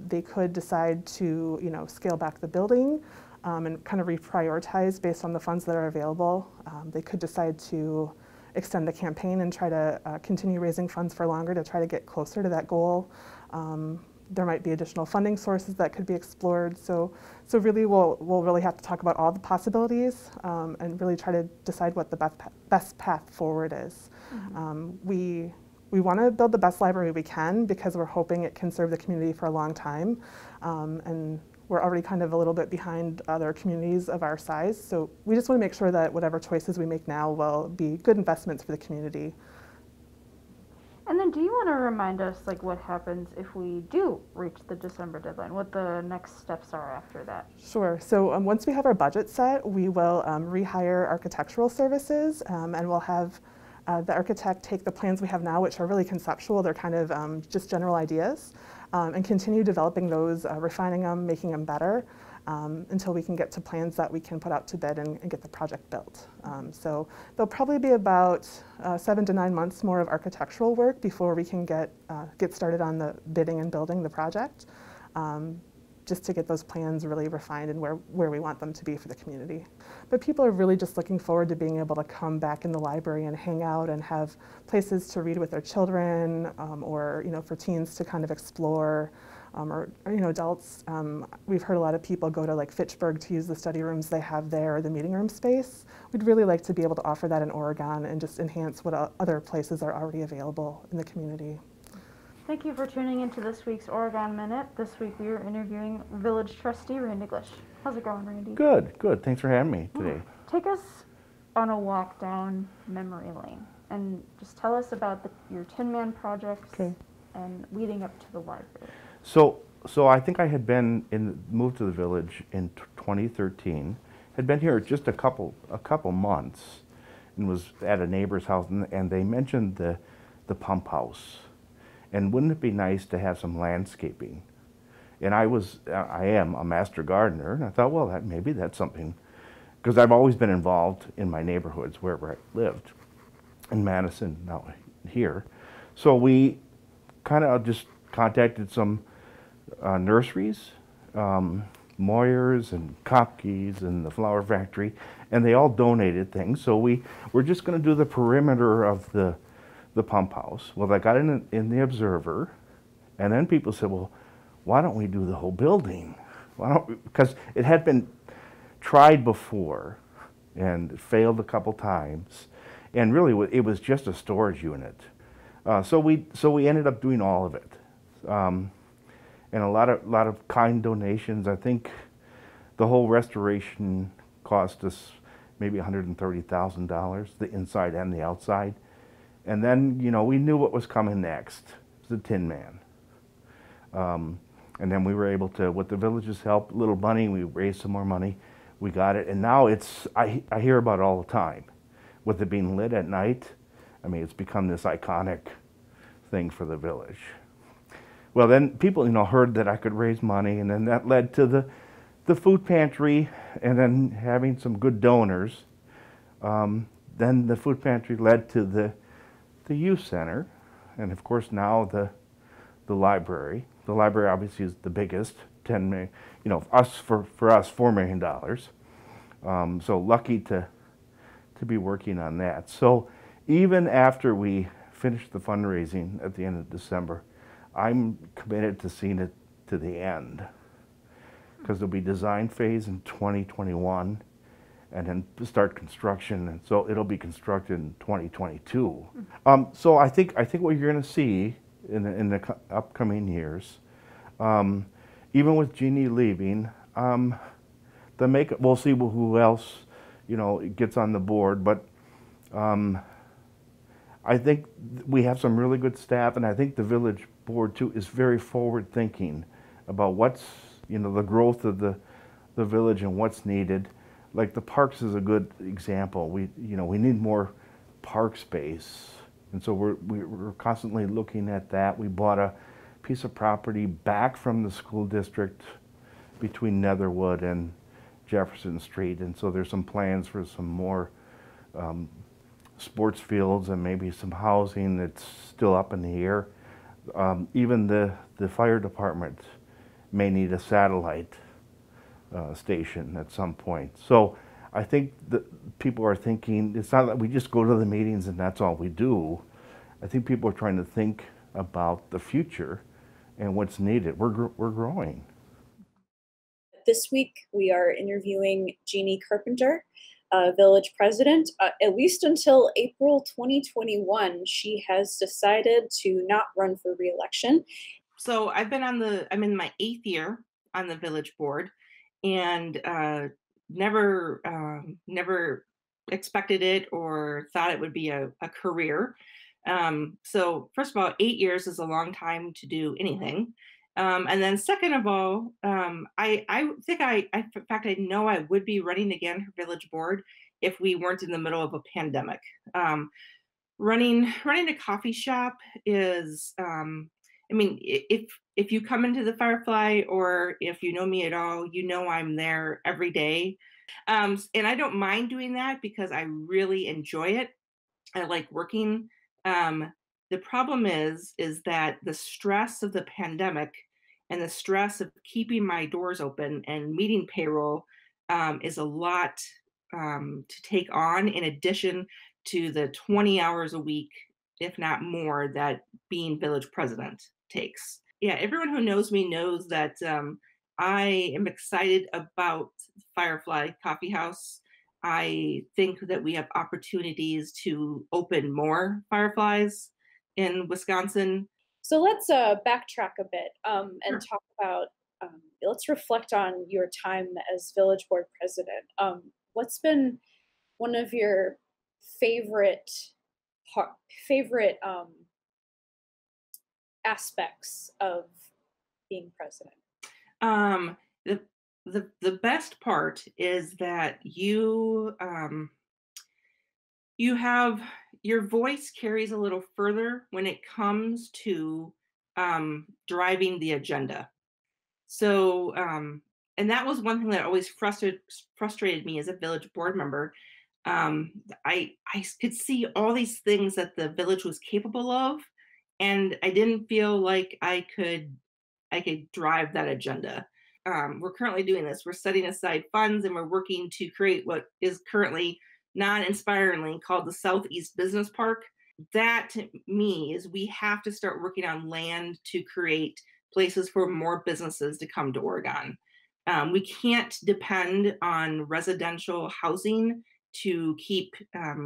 They could decide to scale back the building and kind of reprioritize based on the funds that are available. They could decide to extend the campaign and try to continue raising funds for longer to try to get closer to that goal. There might be additional funding sources that could be explored. So really we'll really have to talk about all the possibilities and really try to decide what the best path forward is. We want to build the best library we can because we're hoping it can serve the community for a long time. And we're already kind of a little bit behind other communities of our size. So we just want to make sure that whatever choices we make now will be good investments for the community. And then do you want to remind us what happens if we do reach the December deadline, what the next steps are after that? Sure. So once we have our budget set, we will rehire architectural services and we'll have the architect take the plans we have now, which are really conceptual. They're kind of just general ideas, and continue developing those, refining them, making them better, until we can get to plans that we can put out to bid and get the project built. So there'll probably be about 7 to 9 months more of architectural work before we can get started on the bidding and building the project, just to get those plans really refined and where we want them to be for the community. But people are really just looking forward to being able to come back in the library and hang out and have places to read with their children, or for teens to kind of explore. Or adults. We've heard a lot of people go to Fitchburg to use the study rooms they have there or the meeting room space. We'd really like to be able to offer that in Oregon and just enhance what other places are already available in the community. Thank you for tuning into this week's Oregon Minute. This week we are interviewing Village Trustee Randy Glich. How's it going, Randy? Good. Thanks for having me today. Take us on a walk down memory lane and just tell us about your Tin Man projects and leading up to the library. So I think I had moved to the village in 2013. Had been here just a couple months, and was at a neighbor's house, and they mentioned the pump house, and wouldn't it be nice to have some landscaping? And I am a master gardener, and I thought, well, maybe that's something, because I've always been involved in my neighborhoods wherever I lived, in Madison, now here. So we kind of just contacted some nurseries, Moyers and Kopke's and the Flower Factory, and they all donated things. So we're just going to do the perimeter of the pump house. Well, I got in the Observer, and then people said, well, why don't we do the whole building? Because it had been tried before and it failed a couple times, and really it was just a storage unit. So we ended up doing all of it. And a lot of kind donations. I think the whole restoration cost us maybe $130,000, the inside and the outside. And then, we knew what was coming next. It was the Tin Man. And then we were able to, with the village's help, little money, we raised some more money. We got it, and now I hear about it all the time. With it being lit at night, I mean, it's become this iconic thing for the village. Well, then people, heard that I could raise money, and then that led to the food pantry, and then having some good donors. Then the food pantry led to the youth center, and of course now the library. The library obviously is the biggest, 10 million. For us, $4 million. So lucky to be working on that. So even after we finished the fundraising at the end of December, I'm committed to seeing it to the end, because there'll be design phase in 2021, and then start construction, and so it'll be constructed in 2022. So I think what you're going to see in the upcoming years, even with Jeannie leaving, we'll see who else gets on the board, but I think we have some really good staff, and I think the village board too is very forward thinking about what's the growth of the village and what's needed. Like the parks is a good example. We need more park space, and so we're constantly looking at that. We bought a piece of property back from the school district between Netherwood and Jefferson Street, and so there's some plans for some more sports fields and maybe some housing that's still up in the air. Even the fire department may need a satellite station at some point. So I think that people are thinking, it's not that we just go to the meetings and that's all we do. I think people are trying to think about the future and what's needed. We're growing. This week we are interviewing Jeannie Carpenter, village president. At least until April 2021, she has decided to not run for re-election. So I'm in my 8th year on the village board, and never expected it or thought it would be a career. So first of all, 8 years is a long time to do anything. And then second of all, I know I would be running again for village board if we weren't in the middle of a pandemic. Running a coffee shop is, if you come into the Firefly, or if you know me at all, I'm there every day. And I don't mind doing that because I really enjoy it. I like working. The problem is that the stress of the pandemic and the stress of keeping my doors open and meeting payroll is a lot to take on, in addition to the 20 hours a week, if not more, that being village president takes. Yeah, everyone who knows me knows that I am excited about Firefly Coffee House. I think that we have opportunities to open more Fireflies in Wisconsin. So let's backtrack a bit and talk about, let's reflect on your time as village board president. What's been one of your favorite aspects of being president? The the best part is that you you have your voice carries a little further when it comes to driving the agenda. So, and that was one thing that always frustrated me as a village board member. I could see all these things that the village was capable of, and I didn't feel like I could drive that agenda. We're currently doing this. We're setting aside funds, and we're working to create what is currently non-inspiringly called the Southeast Business Park. That to me is we have to start working on land to create places for more businesses to come to Oregon. We can't depend on residential housing to keep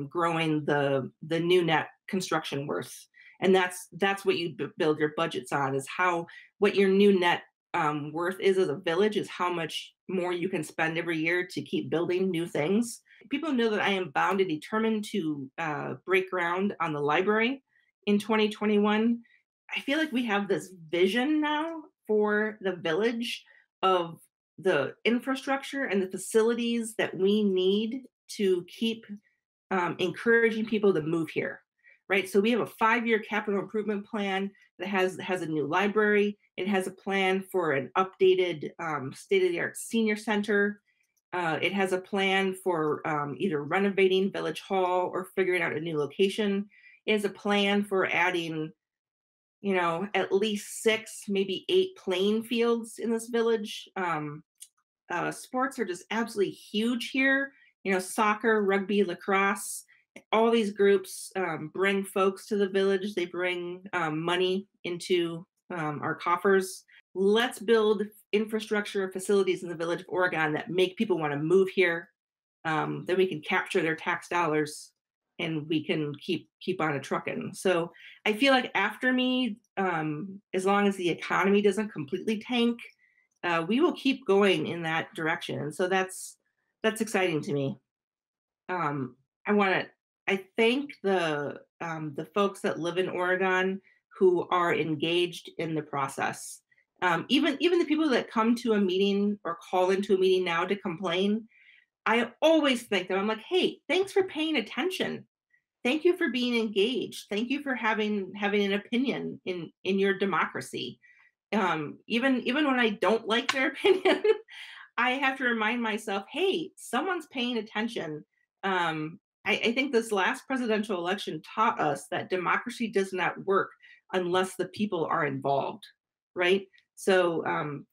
growing the new net construction worth. And that's what you build your budgets on, is what your new net worth is as a village, is how much more you can spend every year to keep building new things. People know that I am bound and determined to break ground on the library in 2021. I feel like we have this vision now for the village of the infrastructure and the facilities that we need to keep encouraging people to move here, right? So we have a 5-year capital improvement plan that has a new library. It has a plan for an updated state-of-the-art senior center. It has a plan for either renovating Village Hall or figuring out a new location. It has a plan for adding, at least 6, maybe 8 playing fields in this village. Sports are just absolutely huge here. Soccer, rugby, lacrosse, all these groups bring folks to the village. They bring money into our coffers. Let's build infrastructure facilities in the village of Oregon that make people want to move here. Then we can capture their tax dollars and we can keep on a trucking. So I feel like after me, as long as the economy doesn't completely tank, we will keep going in that direction. And so that's exciting to me. I thank the folks that live in Oregon who are engaged in the process. Even the people that come to a meeting or call into a meeting now to complain, I always thank them. I'm like, hey, thanks for paying attention. Thank you for being engaged. Thank you for having an opinion in your democracy. Even when I don't like their opinion, I have to remind myself, hey, someone's paying attention. I think this last presidential election taught us that democracy does not work unless the people are involved, right? So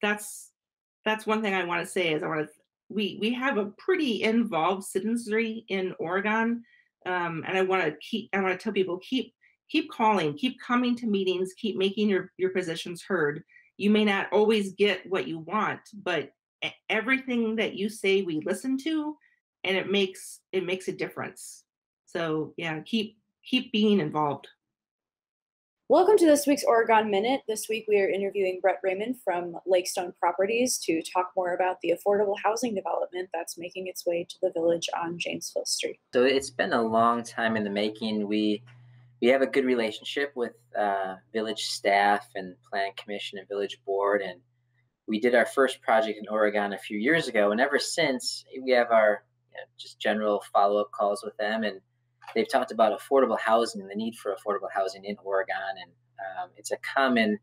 that's one thing I want to say is we have a pretty involved citizenry in Oregon, and I want to tell people keep calling, keep coming to meetings, keep making your positions heard. You may not always get what you want, but everything that you say we listen to, and it makes a difference. So yeah, keep being involved. Welcome to this week's Oregon Minute. This week we are interviewing Brett Raymond from Lakestone Properties to talk more about the affordable housing development that's making its way to the village on Janesville Street. So it's been a long time in the making. We have a good relationship with village staff and Plan Commission and Village Board, and we did our first project in Oregon a few years ago, and ever since we have our just general follow-up calls with them, and they've talked about affordable housing and the need for affordable housing in Oregon, and it's a common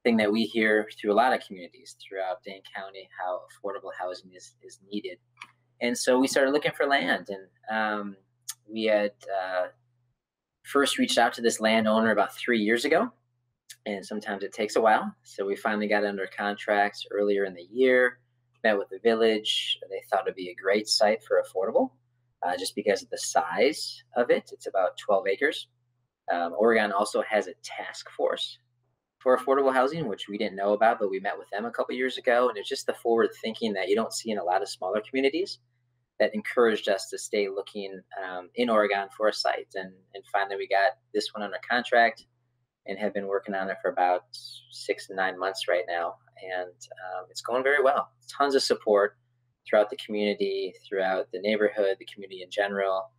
thing that we hear through a lot of communities throughout Dane County, how affordable housing is needed. And so we started looking for land, and we had first reached out to this landowner about 3 years ago, and sometimes it takes a while. So we finally got under contracts earlier in the year, met with the village. They thought it'd be a great site for affordable, just because of the size of it. It's about 12 acres. Oregon also has a task force for affordable housing, which we didn't know about, but we met with them a couple years ago. And it's just the forward thinking that you don't see in a lot of smaller communities that encouraged us to stay looking in Oregon for a site. And finally, we got this one under contract and have been working on it for about 6 to 9 months right now. And it's going very well. Tons of support throughout the community, throughout the neighborhood, the community in general,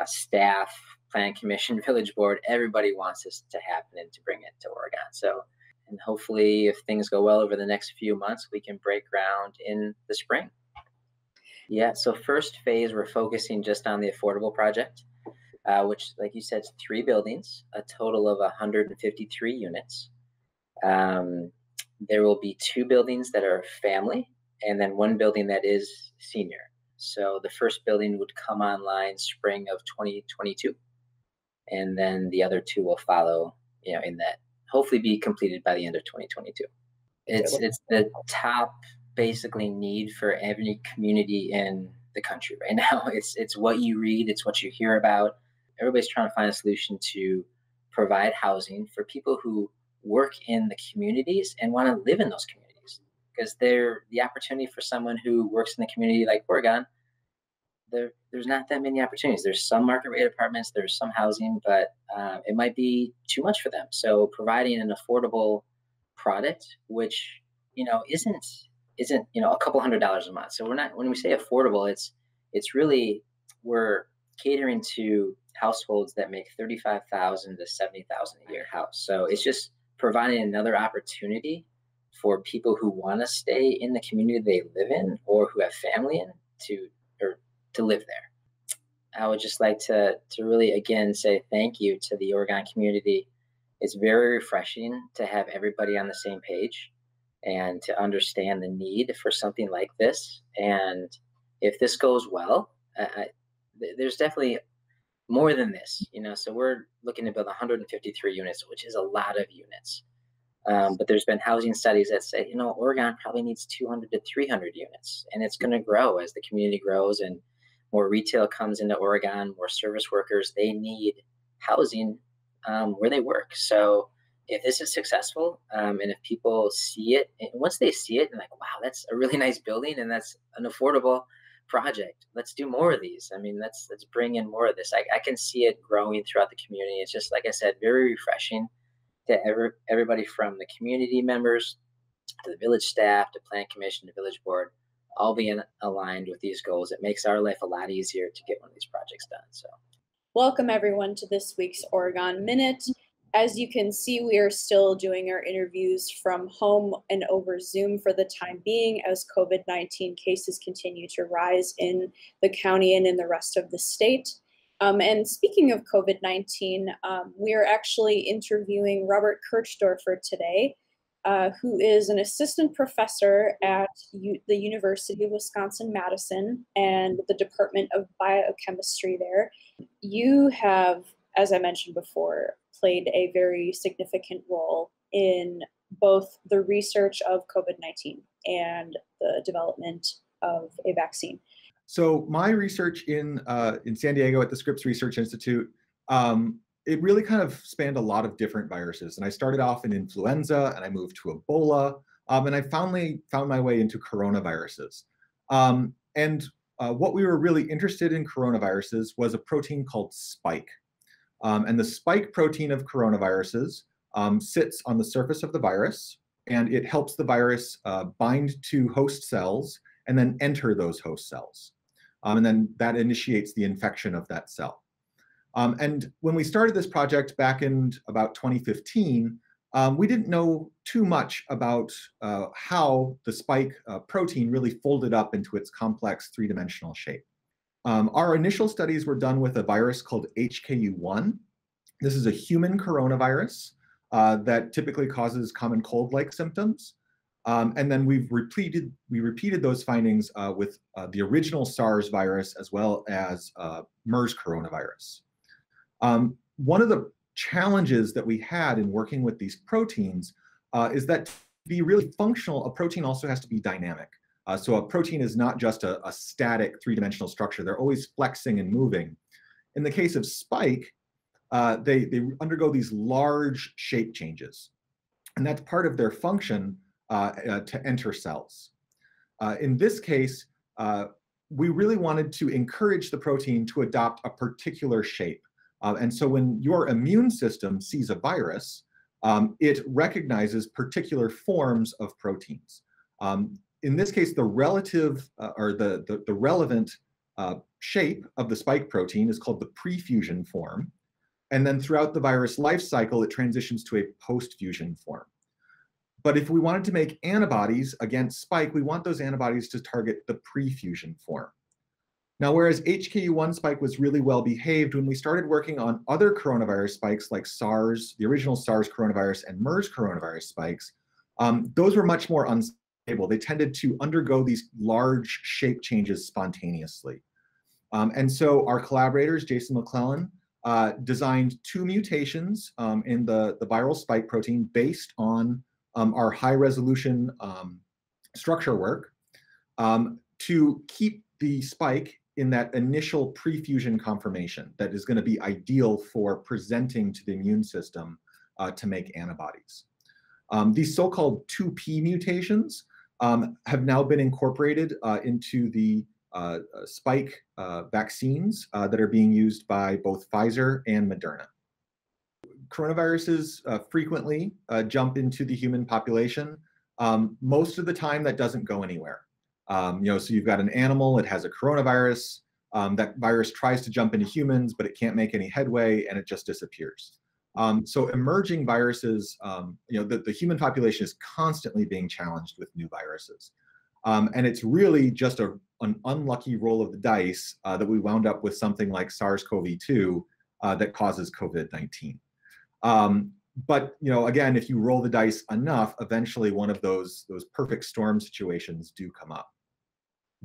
staff, Plan Commission, Village Board, everybody wants this to happen and to bring it to Oregon. So, and hopefully if things go well over the next few months, we can break ground in the spring. Yeah, so first phase, we're focusing just on the affordable project, which, like you said, is 3 buildings, a total of 153 units. There will be 2 buildings that are family, and then 1 building that is senior. So the first building would come online spring of 2022, and then the other 2 will follow, in that, hopefully be completed by the end of 2022. It's the top basically need for every community in the country right now. It's what you read, it's what you hear about. Everybody's trying to find a solution to provide housing for people who work in the communities and want to live in those communities, because they're the opportunity for someone who works in the community like Oregon. There's not that many opportunities. There's some market rate apartments, there's some housing, but it might be too much for them. So providing an affordable product, which isn't a couple $100s a month. So when we say affordable, it's really, we're catering to households that make $35,000 to $70,000 a year house. So it's just providing another opportunity for people who want to stay in the community they live in or who have family in to live there. I would just like to really, again, say thank you to the Oregon community. It's very refreshing to have everybody on the same page and to understand the need for something like this. And if this goes well, there's definitely more than this, so we're looking to build 153 units, which is a lot of units. But there's been housing studies that say, Oregon probably needs 200 to 300 units, and it's going to grow as the community grows and more retail comes into Oregon, more service workers. They need housing where they work. So if this is successful, and if people see it, and once they see it and like, wow, that's a really nice building and that's an affordable project, let's do more of these. Let's bring in more of this. I can see it growing throughout the community. It's just, like I said, very refreshing to everybody from the community members to the village staff, to Plan Commission, to Village Board, all being aligned with these goals. It makes our life a lot easier to get one of these projects done. So, welcome everyone to this week's Oregon Minute. As you can see, we are still doing our interviews from home and over Zoom for the time being, as COVID-19 cases continue to rise in the county and in the rest of the state. And speaking of COVID-19, we are actually interviewing Robert Kirchdorffer today, who is an assistant professor at the University of Wisconsin-Madison and the Department of Biochemistry there. You have, as I mentioned before, played a very significant role in both the research of COVID-19 and the development of a vaccine. So my research in San Diego at the Scripps Research Institute, it really kind of spanned a lot of different viruses. And I started off in influenza, and I moved to Ebola, and I finally found my way into coronaviruses. What we were really interested in coronaviruses was a protein called spike. And the spike protein of coronaviruses sits on the surface of the virus, and it helps the virus bind to host cells and then enter those host cells. And then that initiates the infection of that cell. And when we started this project back in about 2015, we didn't know too much about how the spike protein really folded up into its complex three-dimensional shape. Our initial studies were done with a virus called HKU1. This is a human coronavirus that typically causes common cold-like symptoms. And then we repeated those findings with the original SARS virus as well as MERS coronavirus. One of the challenges that we had in working with these proteins is that to be really functional, a protein also has to be dynamic. So a protein is not just a static three-dimensional structure. They're always flexing and moving. In the case of spike, they undergo these large shape changes. And that's part of their function to enter cells. In this case, we really wanted to encourage the protein to adopt a particular shape. And so when your immune system sees a virus, it recognizes particular forms of proteins. in this case, the relative or the relevant shape of the spike protein is called the pre-fusion form. And then throughout the virus life cycle, it transitions to a post-fusion form. But if we wanted to make antibodies against spike, we want those antibodies to target the pre-fusion form. Now, whereas HKU1 spike was really well behaved, when we started working on other coronavirus spikes like SARS, the original SARS coronavirus, and MERS coronavirus spikes, those were much more unstable. They tended to undergo these large shape changes spontaneously. And so our collaborators, Jason McClellan, designed 2 mutations in the viral spike protein based on our high resolution structure work to keep the spike in that initial pre-fusion conformation that is going to be ideal for presenting to the immune system to make antibodies. These so-called 2P mutations have now been incorporated into the spike vaccines that are being used by both Pfizer and Moderna. Coronaviruses frequently jump into the human population. Most of the time, that doesn't go anywhere. So you've got an animal, it has a coronavirus, that virus tries to jump into humans, but it can't make any headway and it just disappears. So emerging viruses, the human population is constantly being challenged with new viruses. And it's really just an unlucky roll of the dice that we wound up with something like SARS-CoV-2 that causes COVID-19. But again, if you roll the dice enough, eventually one of those perfect storm situations do come up.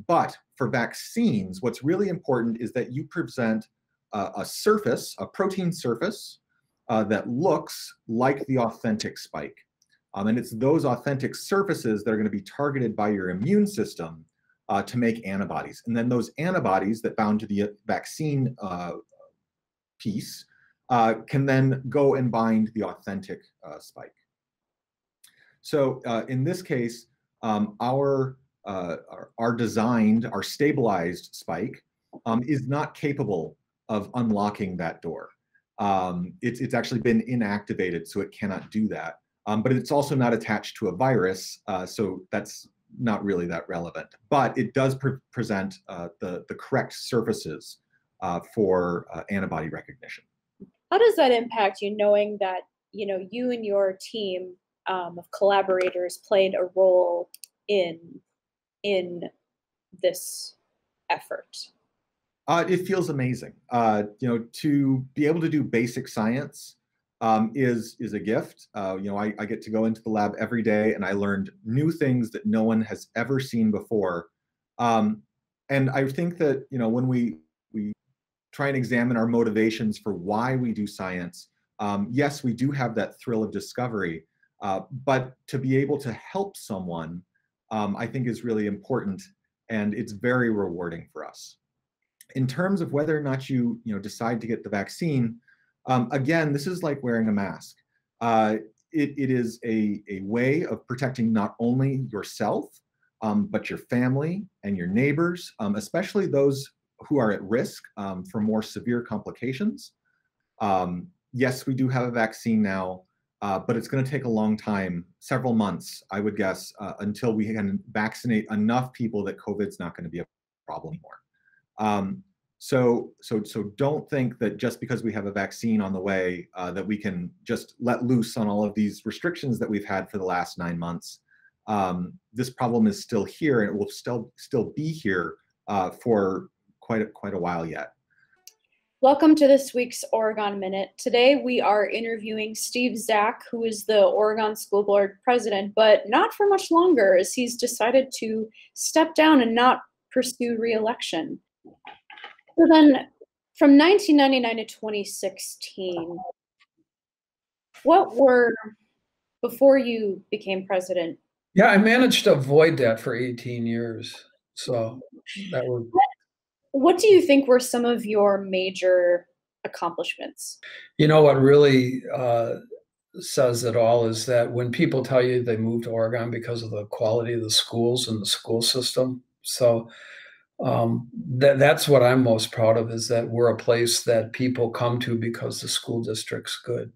But for vaccines, what's really important is that you present a surface, a protein surface that looks like the authentic spike. And it's those authentic surfaces that are going to be targeted by your immune system to make antibodies. And then those antibodies that bound to the vaccine piece can then go and bind the authentic spike. So in this case, our stabilized spike is not capable of unlocking that door. It's actually been inactivated, so it cannot do that. But it's also not attached to a virus, so that's not really that relevant. But it does present the correct surfaces for antibody recognition. How does that impact you, knowing that you and your team of collaborators played a role in this effort? It feels amazing. To be able to do basic science is a gift. I get to go into the lab every day, and I learned new things that no one has ever seen before. And I think that when we try and examine our motivations for why we do science, yes, we do have that thrill of discovery, but to be able to help someone, I think is really important, and it's very rewarding for us. In terms of whether or not you decide to get the vaccine, again, this is like wearing a mask. It is a way of protecting not only yourself, but your family and your neighbors, especially those who are at risk for more severe complications. Yes, we do have a vaccine now, but it's going to take a long time, several months, I would guess, until we can vaccinate enough people that COVID's not going to be a problem anymore. So don't think that just because we have a vaccine on the way that we can just let loose on all of these restrictions that we've had for the last 9 months. This problem is still here, and it will still be here for quite a while yet. Welcome to this week's Oregon Minute. Today we are interviewing Steve Zack, who is the Oregon School Board president, but not for much longer, as he's decided to step down and not pursue re-election. So then, from 1999 to 2016, what were, before you became president? Yeah, I managed to avoid that for 18 years. So that was. What do you think were some of your major accomplishments? What really says it all is that when people tell you they moved to Oregon because of the quality of the schools and the school system. So that's what I'm most proud of, is that we're a place that people come to because the school district's good.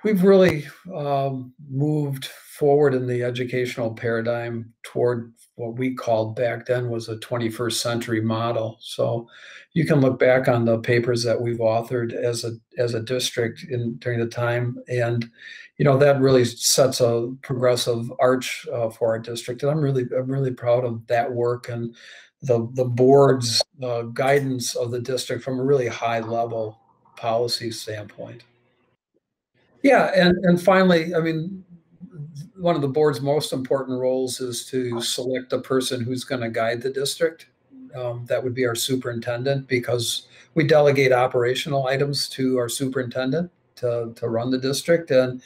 We've really moved forward in the educational paradigm toward what we called back then was a 21st century model. So you can look back on the papers that we've authored as a district during the time, and that really sets a progressive arch for our district. And I'm really proud of that work and the board's guidance of the district from a really high level policy standpoint. Yeah, and finally, I mean, one of the board's most important roles is to select a person who's going to guide the district. That would be our superintendent, because we delegate operational items to our superintendent to run the district. And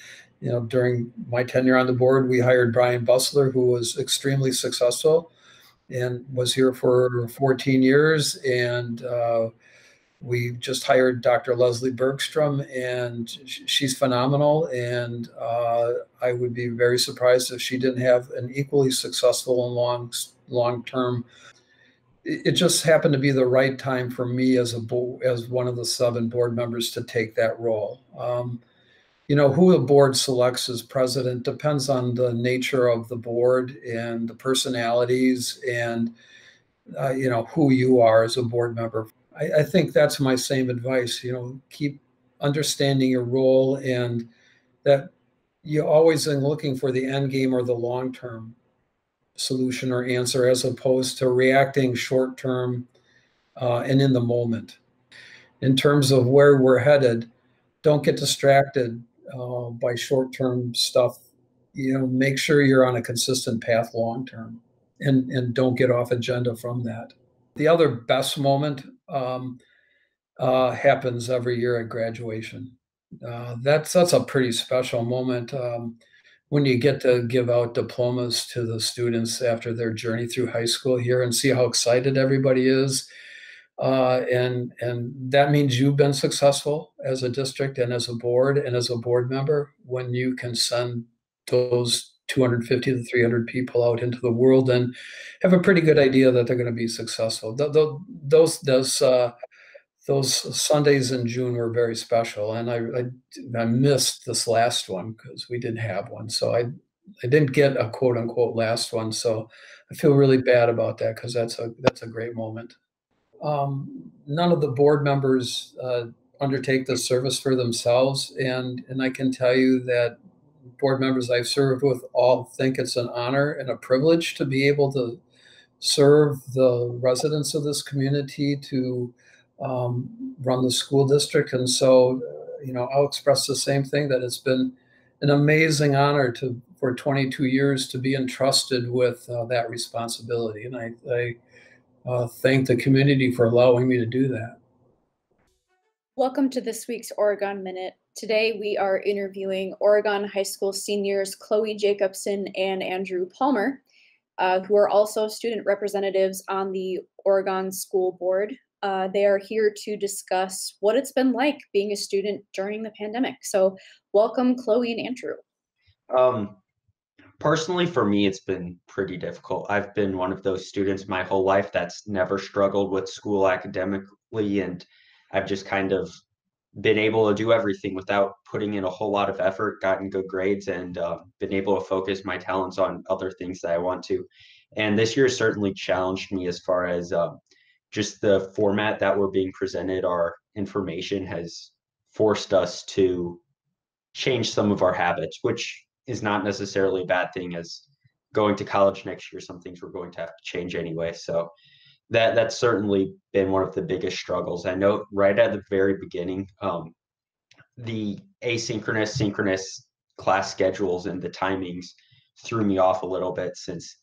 during my tenure on the board, we hired Brian Bussler, who was extremely successful and was here for 14 years. And we just hired Dr. Leslie Bergstrom, and she's phenomenal. And I would be very surprised if she didn't have an equally successful and long-term. It just happened to be the right time for me as one of the 7 board members to take that role. Who the board selects as president depends on the nature of the board and the personalities and who you are as a board member. I think that's my same advice. Keep understanding your role, and that you always are looking for the end game or the long-term solution or answer, as opposed to reacting short-term and in the moment. In terms of where we're headed, don't get distracted by short-term stuff. Make sure you're on a consistent path long-term, and don't get off agenda from that. The other best moment happens every year at graduation. That's a pretty special moment when you get to give out diplomas to the students after their journey through high school here and see how excited everybody is. And that means you've been successful as a district and as a board and as a board member when you can send those 250 to 300 people out into the world and have a pretty good idea that they're going to be successful. Those Sundays in June were very special, and I missed this last one because we didn't have one. So I didn't get a quote unquote last one. So I feel really bad about that, because that's a great moment. None of the board members undertake the service for themselves, and I can tell you that board members I've served with all think it's an honor and a privilege to be able to serve the residents of this community, to run the school district. And so, I'll express the same thing, that it's been an amazing honor for 22 years to be entrusted with that responsibility. And I thank the community for allowing me to do that. Welcome to this week's Oregon Minute. Today we are interviewing Oregon High School seniors Chloe Jacobson and Andrew Palmer, who are also student representatives on the Oregon School Board. They are here to discuss what it's been like being a student during the pandemic. So welcome, Chloe and Andrew. Personally, for me, it's been pretty difficult. I've been one of those students my whole life that's never struggled with school academically, and I've just kind of been able to do everything without putting in a whole lot of effort, gotten good grades, and been able to focus my talents on other things that I want to. And this year certainly challenged me as far as just the format that we're being presented. Our information has forced us to change some of our habits, which is not necessarily a bad thing, as going to college next year, some things we're going to have to change anyway. So that's certainly been one of the biggest struggles. I know right at the very beginning, the asynchronous, synchronous class schedules and the timings threw me off a little bit, since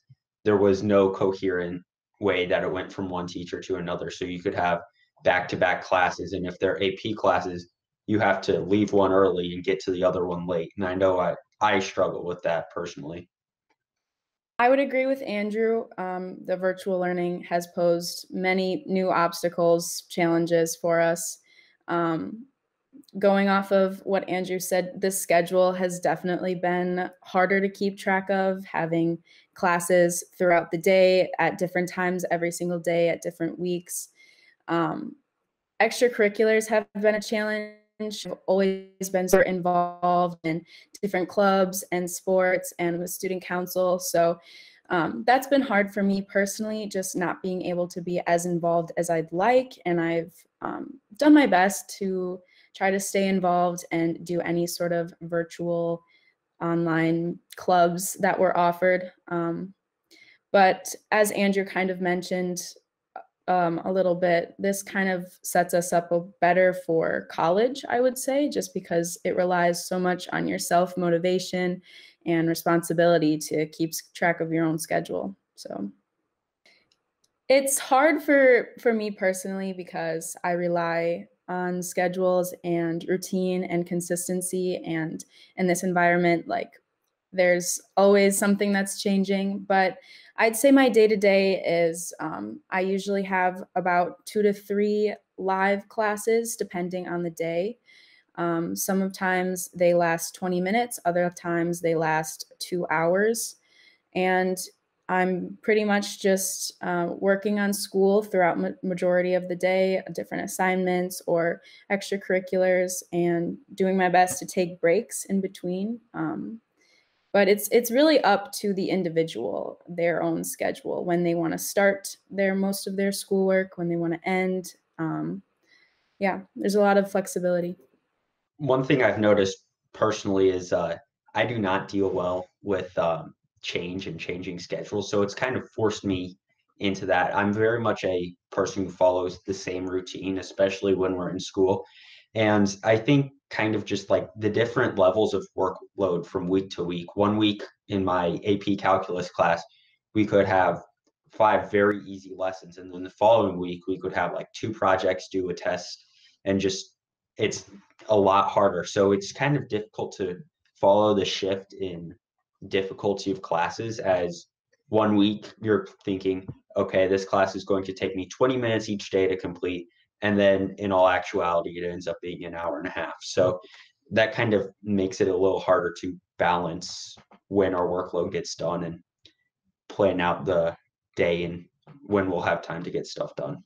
there was no coherent way that it went from one teacher to another. So you could have back-to-back classes, and if they're AP classes, you have to leave one early and get to the other one late. And I know I struggle with that personally. I would agree with Andrew. The virtual learning has posed many new obstacles, challenges for us. Going off of what Andrew said, this schedule has definitely been harder to keep track of, having classes throughout the day at different times, every single day at different weeks. Extracurriculars have been a challenge. I've always been sort of involved in different clubs and sports and with student council. So that's been hard for me personally, just not being able to be as involved as I'd like. And I've done my best to try to stay involved and do any sort of virtual online clubs that were offered. But as Andrew kind of mentioned a little bit, this kind of sets us up better for college, I would say, just because it relies so much on your self-motivation and responsibility to keep track of your own schedule. So it's hard for me personally because I rely on schedules and routine and consistency, and in this environment, like, there's always something that's changing. But I'd say my day-to-day is I usually have about 2 to 3 live classes depending on the day. Sometimes they last 20 minutes, other times they last 2 hours. And I'm pretty much just working on school throughout majority of the day, different assignments or extracurriculars, and doing my best to take breaks in between. But it's really up to the individual, their own schedule, when they want to start most of their schoolwork, when they want to end. Yeah, there's a lot of flexibility. One thing I've noticed personally is I do not deal well with change and changing schedules. So it's kind of forced me into that. I'm very much a person who follows the same routine, especially when we're in school. And I think kind of just like the different levels of workload from week to week. One week in my AP calculus class, we could have 5 very easy lessons. And then the following week, we could have like 2 projects, do a test, and just it's a lot harder. So it's kind of difficult to follow the shift in difficulty of classes, as one week you're thinking, okay, this class is going to take me 20 minutes each day to complete. And then in all actuality, it ends up being an hour and a half. So that kind of makes it a little harder to balance when our workload gets done and plan out the day and when we'll have time to get stuff done.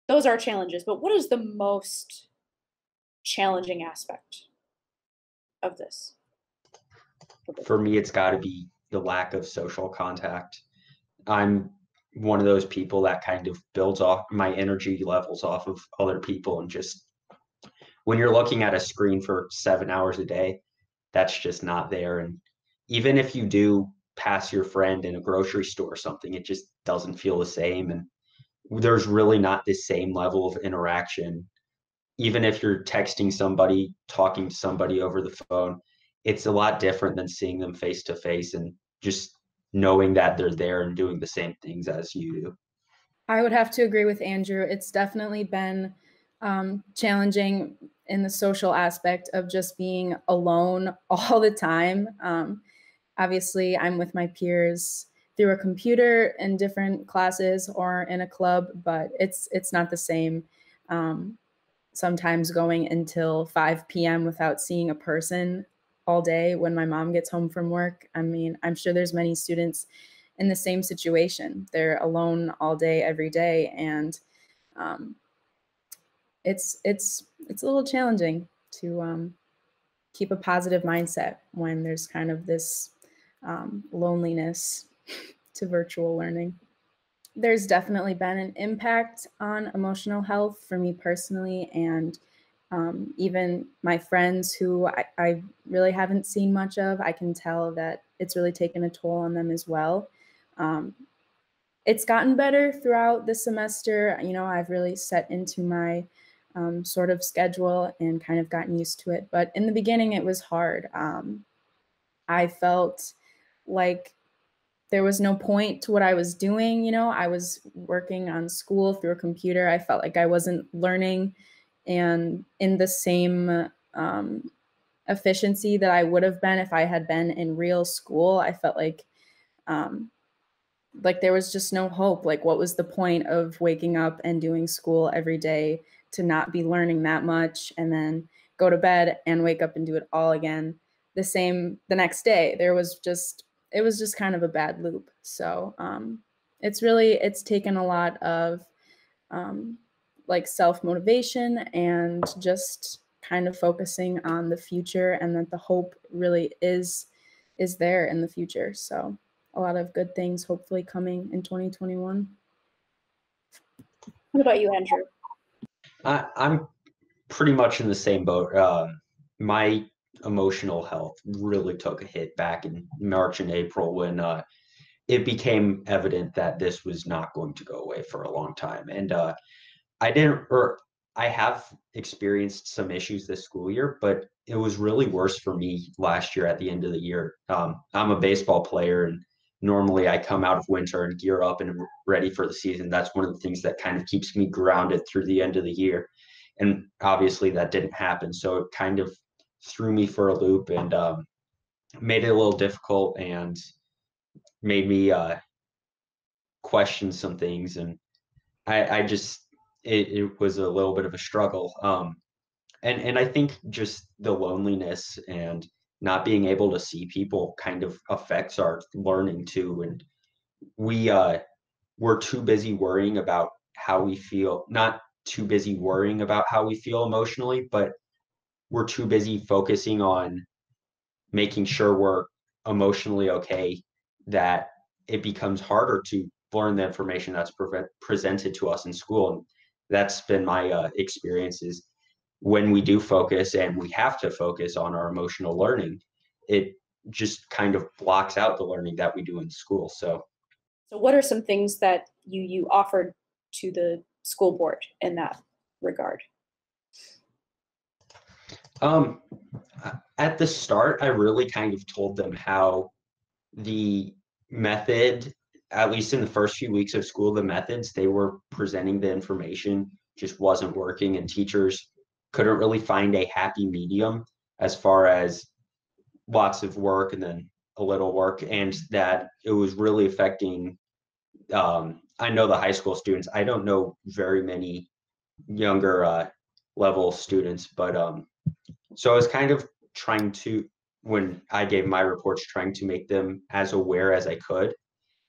Those are challenges, but what is the most challenging aspect of this? For me, it's got to be the lack of social contact. I'm one of those people that kind of builds off my energy levels off of other people, and just when you're looking at a screen for 7 hours a day, that's just not there. And even if you do pass your friend in a grocery store or something, it just doesn't feel the same. And there's really not the same level of interaction. Even if you're texting somebody, talking to somebody over the phone, it's a lot different than seeing them face to face and just knowing that they're there and doing the same things as you do. I would have to agree with Andrew. It's definitely been challenging in the social aspect of just being alone all the time. Obviously, I'm with my peers through a computer in different classes or in a club, but it's not the same. Sometimes going until 5 p.m. without seeing a person all day when my mom gets home from work. I mean, I'm sure there's many students in the same situation. They're alone all day, every day, and it's a little challenging to keep a positive mindset when there's kind of this loneliness to virtual learning. There's definitely been an impact on emotional health for me personally, and even my friends who I really haven't seen much of. I can tell that it's really taken a toll on them as well. It's gotten better throughout the semester. You know, I've really set into my sort of schedule and kind of gotten used to it. But in the beginning, it was hard. I felt like there was no point to what I was doing. You know, I was working on school through a computer. I felt like I wasn't learning and in the same efficiency that I would have been if I had been in real school. I felt like there was just no hope. Like, what was the point of waking up and doing school every day to not be learning that much, and then go to bed and wake up and do it all again the next day? It was just kind of a bad loop. So it's taken a lot of like self-motivation and just kind of focusing on the future, and that the hope really is there in the future. So a lot of good things hopefully coming in 2021. What about you, Andrew? I'm pretty much in the same boat. My emotional health really took a hit back in March and April when it became evident that this was not going to go away for a long time. And I have experienced some issues this school year, but it was really worse for me last year at the end of the year. I'm a baseball player, and normally I come out of winter and gear up and I'm ready for the season. That's one of the things that kind of keeps me grounded through the end of the year. And obviously that didn't happen. So it kind of threw me for a loop and made it a little difficult and made me question some things. And I just, it was a little bit of a struggle. And I think just the loneliness and not being able to see people kind of affects our learning too. And we're too busy worrying about how we feel, not too busy worrying about how we feel emotionally, but we're too busy focusing on making sure we're emotionally okay, that it becomes harder to learn the information that's presented to us in school. And that's been my experiences. When we do focus, and we have to focus on our emotional learning, it just kind of blocks out the learning that we do in school. So what are some things that you offered to the school board in that regard? At the start, I really kind of told them how the method, at least in the first few weeks of school, the methods they were presenting the information just wasn't working, and teachers couldn't really find a happy medium as far as lots of work and then a little work, and that it was really affecting, I know the high school students. I don't know very many younger level students, but so I was kind of trying to, when I gave my reports, trying to make them as aware as I could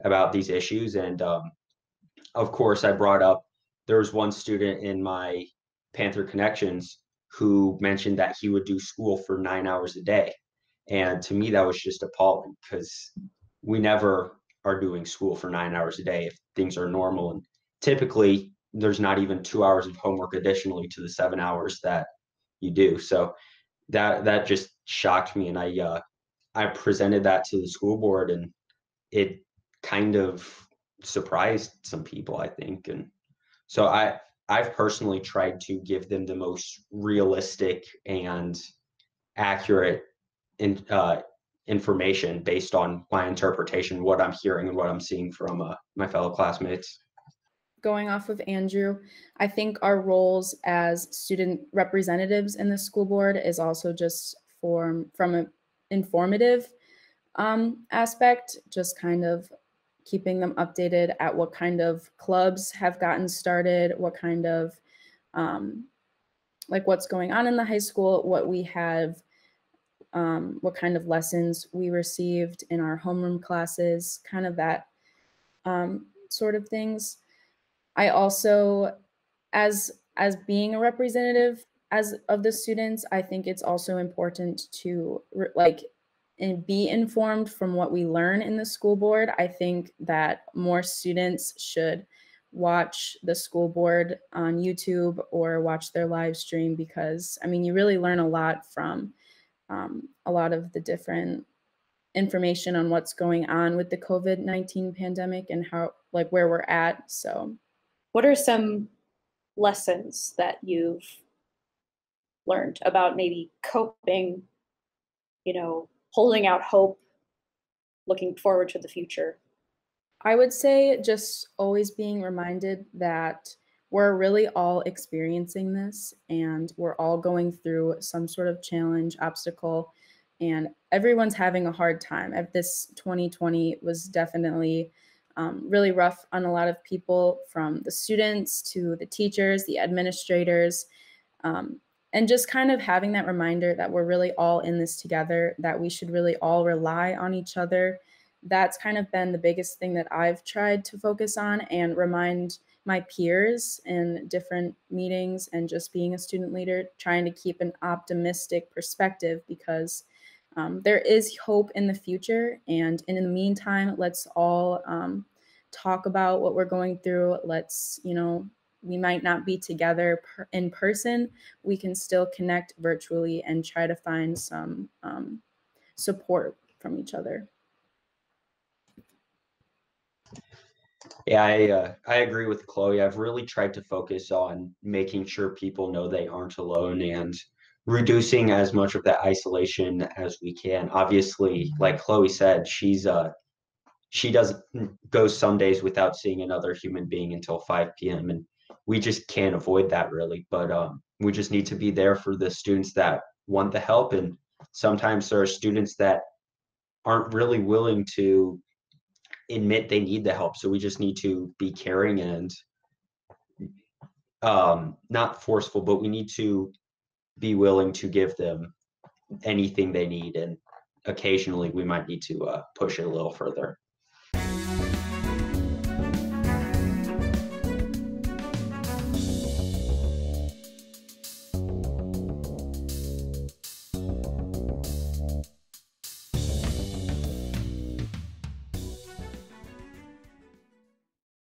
about these issues. And of course, I brought up, there was one student in my Panther Connections who mentioned that he would do school for 9 hours a day. And to me, that was just appalling, because we never are doing school for 9 hours a day if things are normal. And typically, there's not even 2 hours of homework additionally to the 7 hours that you do. So that just shocked me, and I presented that to the school board, and it kind of surprised some people, I think. And so I've personally tried to give them the most realistic and accurate information based on my interpretation, what I'm hearing and what I'm seeing from my fellow classmates. Going off of Andrew, I think our roles as student representatives in the school board is also just from an informative aspect, just kind of keeping them updated at what kind of clubs have gotten started, what kind of like what's going on in the high school, what we have, what kind of lessons we received in our homeroom classes, kind of that sort of things. I also, as being a representative of the students, I think it's also important to be informed from what we learn in the school board. I think that more students should watch the school board on YouTube or watch their live stream, because I mean, you really learn a lot from a lot of the different information on what's going on with the COVID-19 pandemic and how, like, where we're at. So what are some lessons that you've learned about maybe coping, holding out hope, looking forward to the future? I would say just always being reminded that we're really all experiencing this, and we're all going through some sort of challenge, obstacle, and everyone's having a hard time. This 2020 was definitely really rough on a lot of people, from the students to the teachers, the administrators, and just kind of having that reminder that we're really all in this together, that we should really all rely on each other. That's kind of been the biggest thing that I've tried to focus on and remind my peers in different meetings and just being a student leader, trying to keep an optimistic perspective because there is hope in the future. And in the meantime, let's all talk about what we're going through. Let's, we might not be together in person. We can still connect virtually and try to find some support from each other. Yeah, I agree with Chloe. I've really tried to focus on making sure people know they aren't alone and reducing as much of that isolation as we can. Obviously, like Chloe said, she doesn't go some days without seeing another human being until 5 p.m. and we just can't avoid that really. But we just need to be there for the students that want the help, and sometimes there are students that aren't really willing to admit they need the help. So we just need to be caring and not forceful, but we need to be willing to give them anything they need. And occasionally we might need to push it a little further.